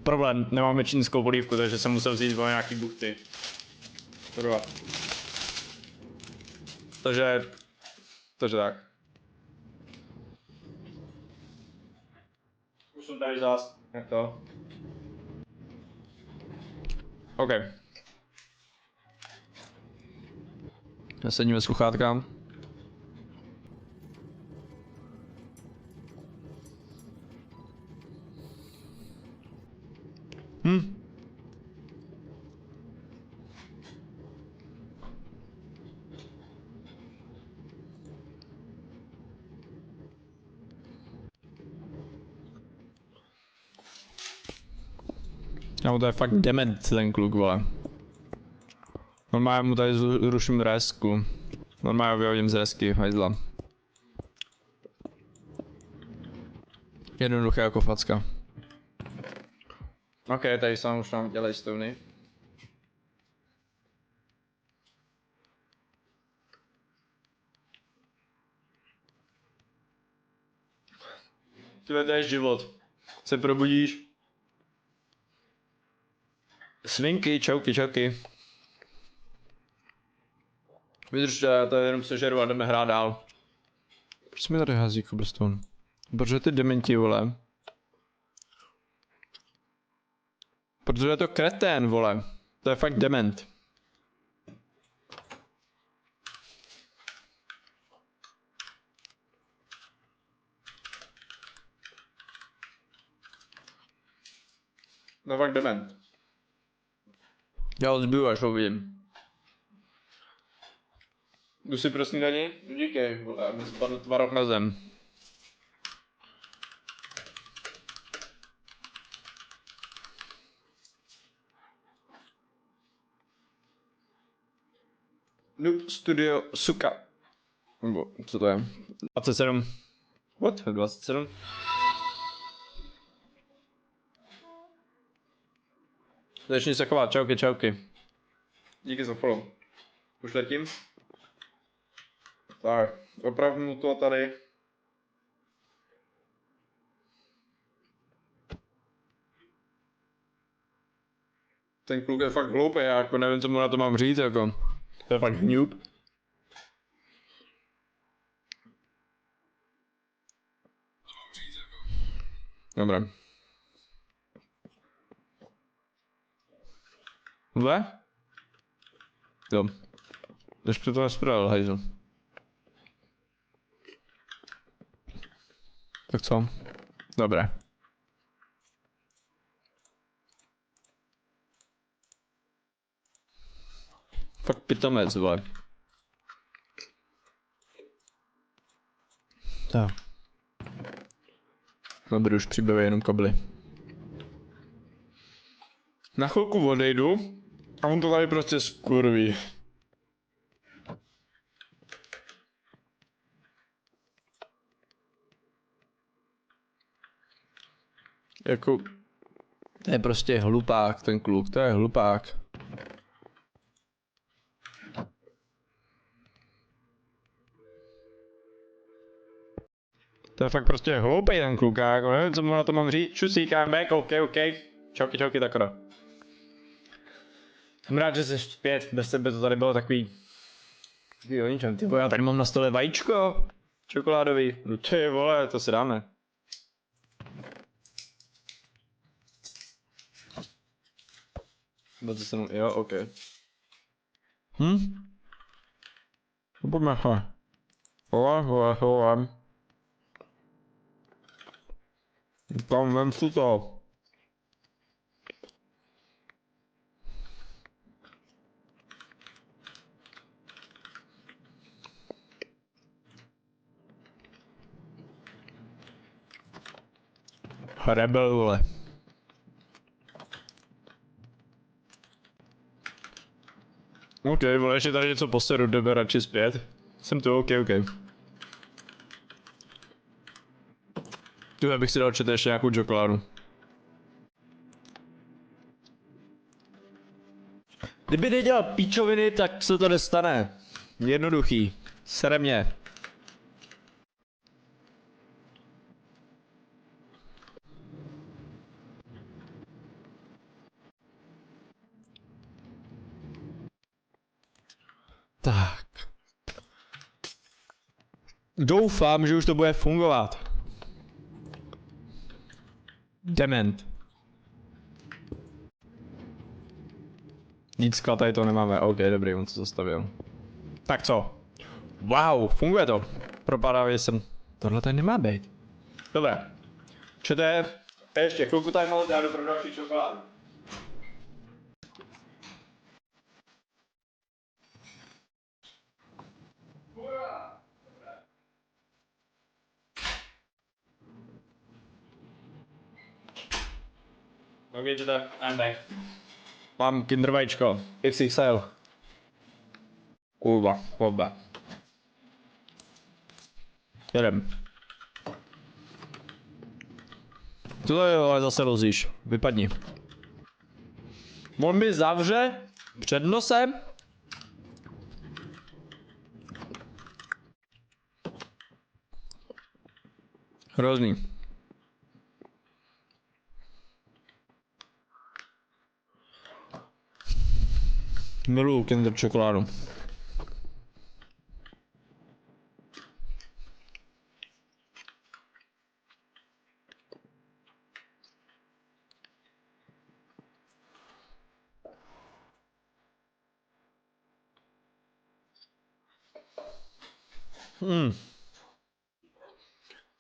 Problém, nemáme čínskou polívku, takže jsem musel vzít o nějaký buchty. Kurva. Takže tak. Už jsem tady zás. Jak to? OK. Nasadíme sluchátka. No, to je fakt dement ten kluk, vole. Normálně mu tady zruším resku. Normálně ho vyhodím z resky, hajzla. Jednoduché jako facka. Ok, tady sám už nám dělají stouny. Tyhle, to je život. Se probudíš. Svinky, čauky. Vydržte, já tady jenom sežeru a jdeme hrát dál. Proč mi tady hází cobblestone? Protože ty dementi, vole. Protože je to kretén, vole. To je fakt dement. To je fakt dement. Já ho zbiju, až ho vidím. Jdu si pro snídani? Díky, vole, mi spadl tvarok na zem. Noob Studio Suka. Nebo, co to je? 27. What? 27? Začni se chovat, čauky. Díky za follow. Už letím? Tak, opravdu to tady. Ten kluk je fakt hloupý, já jako nevím, co mu na to mám říct, jako. To je fakt hňup. Dobré. Tohle? Jo. Ještě to nespravil, hajzl. Tak co? Dobré. Fakt pitomec, vole. Tak. Dobrý, už přibaví jenom kabely. Na chvilku odejdu a on to tady prostě skurví. Jako... To je prostě hlupák, ten kluk, to je hlupák. To je fakt prostě hloupej ten kluk, jako nevím, co mu na to mám říct. Čusík, I'm back, ok. Čauky, takora. Jsem rád, že jsi zpět, bez tebe to tady bylo takový... Takový o ničem, ty vole, já tady mám na stole vajíčko. Čokoládový. No ty vole, to si dáme. To jsem, jo, ok. No pojďme, hele. Hele. Tam vem si to. Rebel, vole. Ok, vole, ještě tady něco poseru, jdeme radši zpět. Jsem tu, ok. Tu bych si dal čet ještě nějakou čokoládu. Kdyby nedělal píčoviny, tak se to nestane. Jednoduchý. Sere mě. Tak. Doufám, že už to bude fungovat. Dement. Nic tady to nemáme, ok, dobrý, on se zastavil. Tak co? Wow, funguje to. Propadávě jsem. Tohle tady nemá být. Dobré. Čete, ještě chvilku tady malo dát do další čokoládu. Ok, čete, I'm back. Mám Kinder vajíčko, XXL. Kurva, oba. Jedem. Co to je, ale zase lozíš? Vypadni. On mi zavře před nosem. Hrozný. Miluju Kinder čokoládu.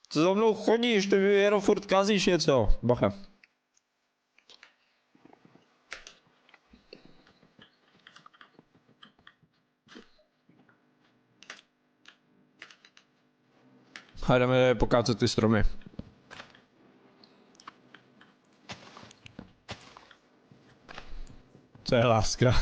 Co za mnou chodíš, ty jenom furt kazíš něco. Bacha. A jdeme pokácet ty stromy. Co je láska?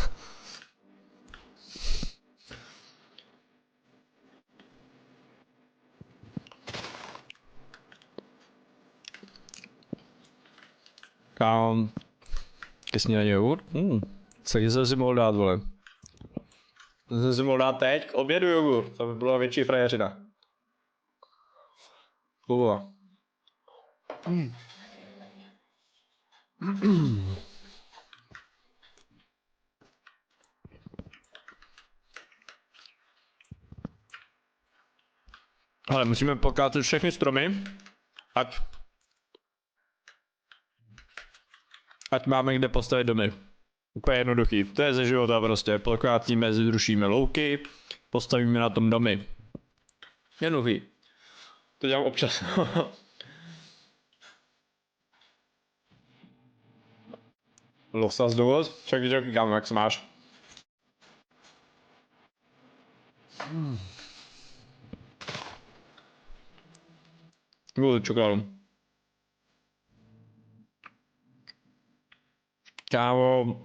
Kámo, ke snídaní jogurt? Co jsem si mohl dát, vole? To jsem si mohl dát teď k obědu jogurt, to by byla větší frajeřina. Kurva. Ale musíme pokácet všechny stromy, ať máme kde postavit domy. Úplně jednoduchý, to je ze života prostě, pokátíme, zrušíme louky, postavíme na tom domy. Jednoduchý. To dělám občas. Losas dovoz, čakaj, kámo, jak se máš? Budu čokoládu. Kámo,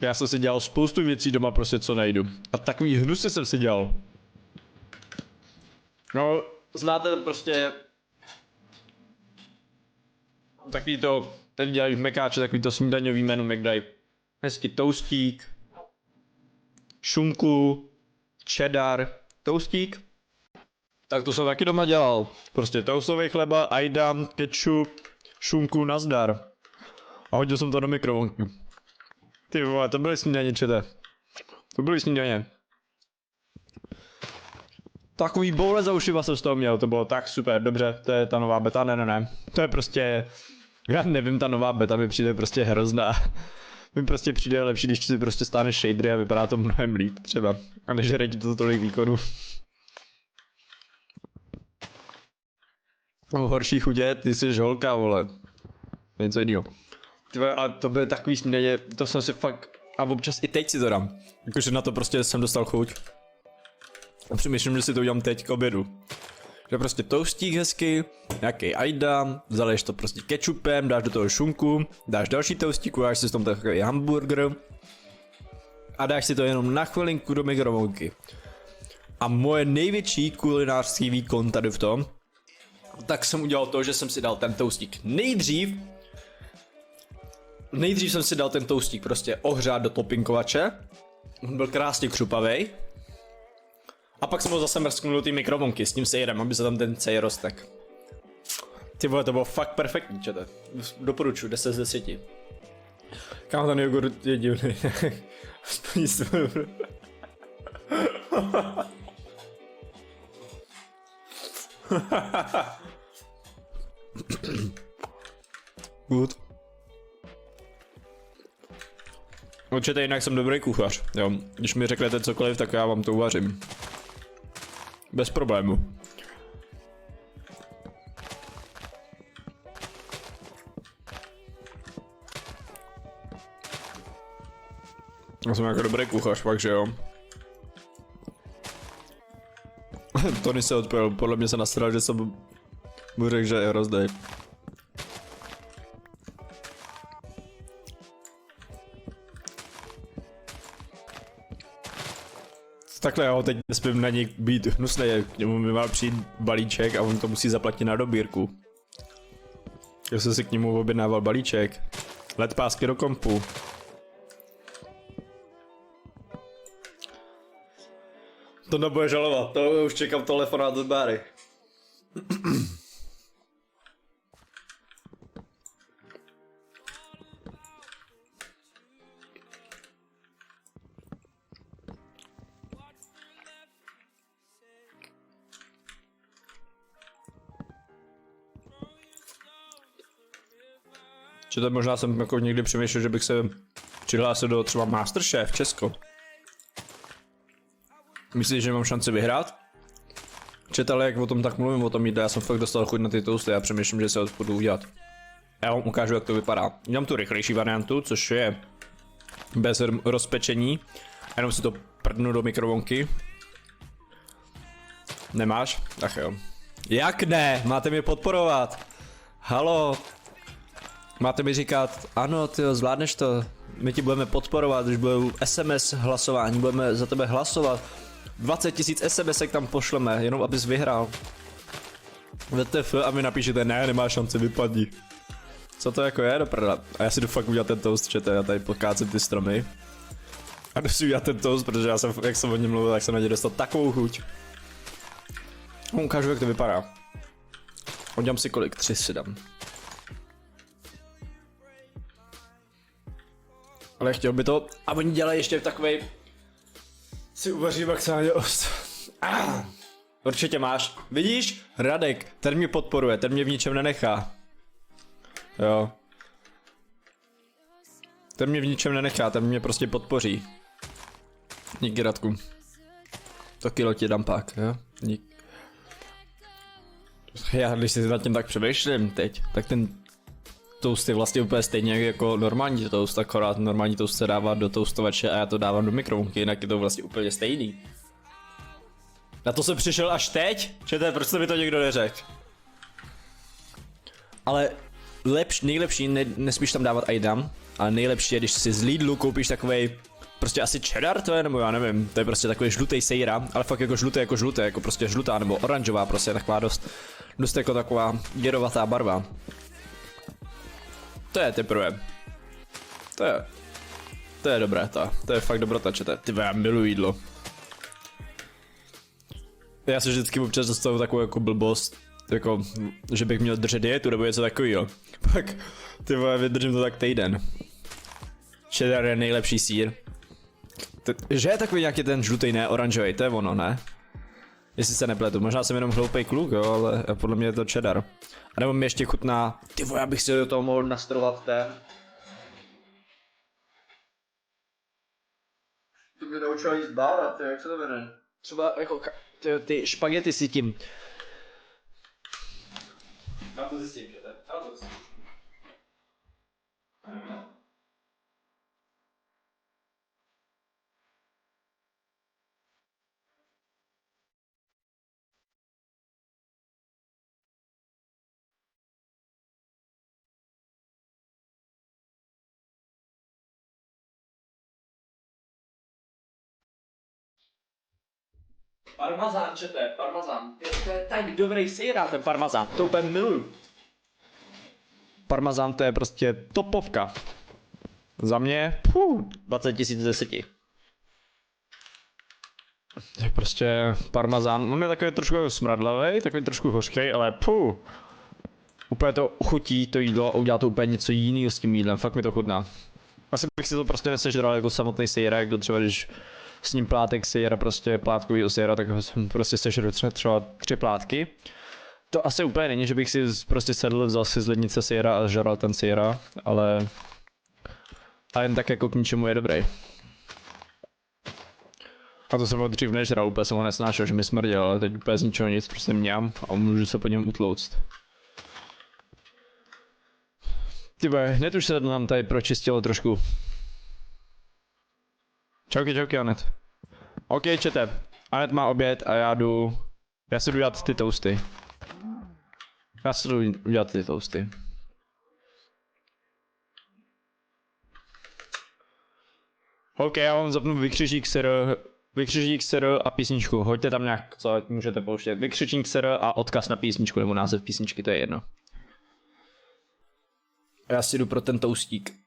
já jsem si dělal spoustu věcí doma prostě, co nejdu. A takový hnusy jsem si dělal. No, znáte prostě takový to, teď dělají mekáče, takový to snídaňový menu, jak dají hezky toastík, šunku, cheddar, toastík. Tak to jsem taky doma dělal. Prostě toastový chleba, ajdan, ketchup, šunku, nazdar. A hodil jsem to do mikrovlnky. Ty vole, to byly snídaně, čete. To byly snídaně. Takový boule za ušiva jsem z toho měl, to bylo tak super, dobře, to je ta nová beta, ne. To je prostě, já nevím, ta nová beta mi přijde prostě hrozná. Mi prostě přijde lepší, když si prostě stáneš shadery a vypadá to mnohem líp třeba. A než ti to tolik výkonu. O horší chudě, ty jsi žolka, vole. Něco jiného. A to byly takový snídaně, to jsem si fakt, a občas i teď si to dám. Jakože na to prostě jsem dostal chuť. A přemýšlím, že si to udělám teď k obědu. Že prostě toastík hezky, nějaký ajda, zaleješ to prostě kečupem, dáš do toho šunku, dáš další toastík, dáš si s tom takový hamburger a dáš si to jenom na chvilinku do mikrovlnky. A moje největší kulinářský výkon tady v tom, tak jsem udělal to, že jsem si dal ten toastík nejdřív jsem si dal ten toastík prostě ohřát do topinkovače, on byl krásně křupavej. A pak jsem ho zase mrsknul do té mikrovlnky s tím sejrem, aby se tam ten sejr roztek. Ty vole, to bylo fakt perfektní, čete. Doporučuji, 10 z 10. Kámo, ten jogurt je divný. Aspoň Good. Určitě jinak jsem dobrý kuchař, jo. Když mi řeknete cokoliv, tak já vám to uvařím. Bez problému. Já jsem jako dobrý kuchař, fakt že jo. Tony se odpojil, podle mě se nasral, že jsem mu řekl, že je rozdej. Takhle jo, teď nesmím na něj být hnusný, k němu mi má přijít balíček a on to musí zaplatit na dobírku. Já jsem si k němu objednával balíček. Let pásky do kompu. To nebude žalovat, to už čekám telefonát od Báry. Čete, možná jsem jako někdy přemýšlel, že bych se přihlásil do třeba Masterchef Česko. Myslíš, že mám šanci vyhrát? Čete, ale jak o tom tak mluvím, o tom jídle, já jsem fakt dostal chuť na ty toasty, já přemýšlím, že se ho budu udělat. Já vám ukážu, jak to vypadá. Dělám tu rychlejší variantu, což je bez rozpečení. Jenom si to prdnu do mikrovlnky. Nemáš? Ach jo. Jak ne? Máte mě podporovat. Halo. Máte mi říkat, ano, tyjo, zvládneš to. My ti budeme podporovat, když budou SMS hlasování, budeme za tebe hlasovat. 20 000 SMSek tam pošleme, jenom abys vyhrál. VTF a mi napíšete, ne, nemá šanci, vypadni. Co to jako je, do prdela? A já si jdu fakt udělat ten toast, čete, já tady podkácím ty stromy. A jdu si udělat ten toast, protože já jsem, jak jsem o něm mluvil, tak jsem na ně dostal takovou chuť. Ukážu, jak to vypadá. Udělám si kolik, 3 si dám. Ale chtěl by to, a oni dělají ještě takovej, si uvaří maximálně ost. Určitě máš. Vidíš? Radek, ten mě podporuje, ten mě v ničem nenechá. Jo. Ten mě v ničem nenechá, ten mě prostě podpoří. Díky, Radku. To kilo ti dám pak, jo? Dík. Já když si nad tím tak přemýšlím teď, tak ten toast je vlastně úplně stejně jako normální toast, akorát normální toast se dává do toastovače a já to dávám do mikrovlnky, jinak je to vlastně úplně stejný. Na to jsem přišel až teď? Čete, proč to mi to někdo neřekl? Ale nejlepší, nesmíš tam dávat ajdam, ale nejlepší je, když si z Lidlu koupíš takovej, prostě asi cheddar to je, nebo já nevím, to je prostě takový žlutý sejra, ale fakt jako žluté, jako prostě žlutá nebo oranžová, prostě taková dost jako taková jedovatá barva. To je teprve. To je dobré, to je fakt dobrota, čete. Ty já miluji jídlo. Já se vždycky občas dostanu takovou jako blbost, jako, že bych měl držet dietu nebo něco takového. Pak, ty vole, vydržím to tak týden. Cheddar je nejlepší sýr. Že je takový nějaký ten žlutý, ne oranžový, to je ono, ne? Jestli se nepletu, možná jsem jenom hloupej kluk, jo, ale podle mě je to cheddar. A nebo mi ještě chutná, ty vole, já bych si do toho mohl nastrovat ten. To mě naučila jíst bára, jak se to jmenuje? Třeba jako ty špagety si tím. Já to zjistím, že ne? Já to zjistím. Parmazán, čete, parmazán. To je tak dobrý sýr, ten parmazán, to úplně miluju. Parmazán to je prostě topovka. Za mě, 20 000 z 10. Je prostě parmazán, on je takový trošku smradlavý, takový trošku hořký, ale úplně to chutí to jídlo a udělá to úplně něco jiného s tím jídlem, fakt mi to chutná. Asi bych si to prostě nesežral jako samotný sejrek, to třeba když s ním plátek sejra, prostě plátkový sejra, tak jsem prostě sežral třeba 3 plátky. To asi úplně není, že bych si prostě sedl, vzal si z lednice sejra a žral ten sejra, ale a jen tak jako k ničemu je dobrý. A to jsem ho dřív nežral, úplně jsem ho nesnášel, že mi smrděl, ale teď úplně z ničeho nic, prostě mňam a můžu se po něm utlouct. Tyba, hned už se nám tady pročistilo trošku. Čauky Anet. OK, čete. Anet má oběd a já si jdu dělat ty toasty. OK, já vám zapnu vykřičník sr a písničku. Hoďte tam nějak, co můžete pouštět. Vykřičník sr a odkaz na písničku, nebo název písničky, to je jedno. Já si jdu pro ten toastík.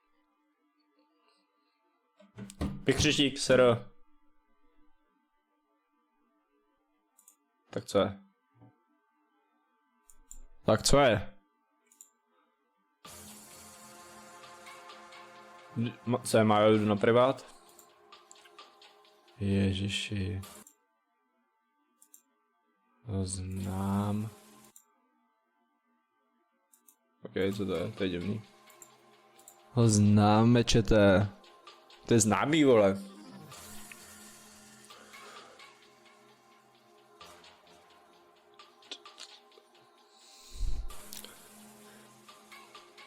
Vykřičník sr. Tak co je? Co je, Majo, jdu na privát? Ježiši. To znám. OK, co to je? To je divný. Ho známe, čete. To je známý, vole.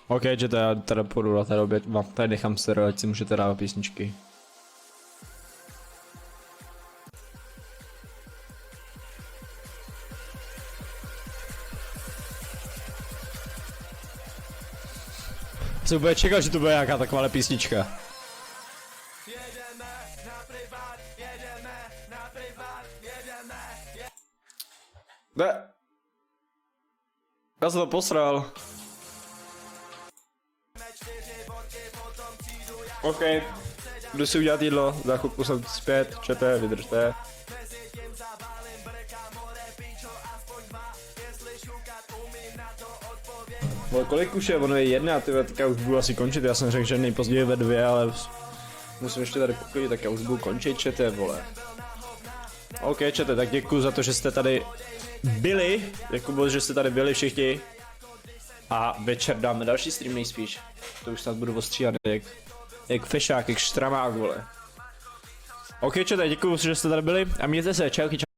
OK, čete, já teda půjdu na ten oběd, vám tady nechám stereo, ať si můžete dávat písničky. Jsem úplně čekal, že to bude nějaká taková písnička. Ne. Já jsem to posral. OK. Jdu si udělat jídlo, za chvilku jsem zpět, čete, vydržte. Kolik už je? Ono je 1, tyhle, tak já už budu asi končit, já jsem řekl, že nejpozději ve 2, ale musím ještě tady poklidit, tak já už budu končit, čete, vole. OK, čete, tak děkuji za to, že jste tady byli, děkuji, že jste tady byli všichni. A večer dáme další stream nejspíš. To už snad budu ostříhat jak fešák, jak štramák, vole. OK, čete, děkuji, že jste tady byli a mějte se, čauky, čau.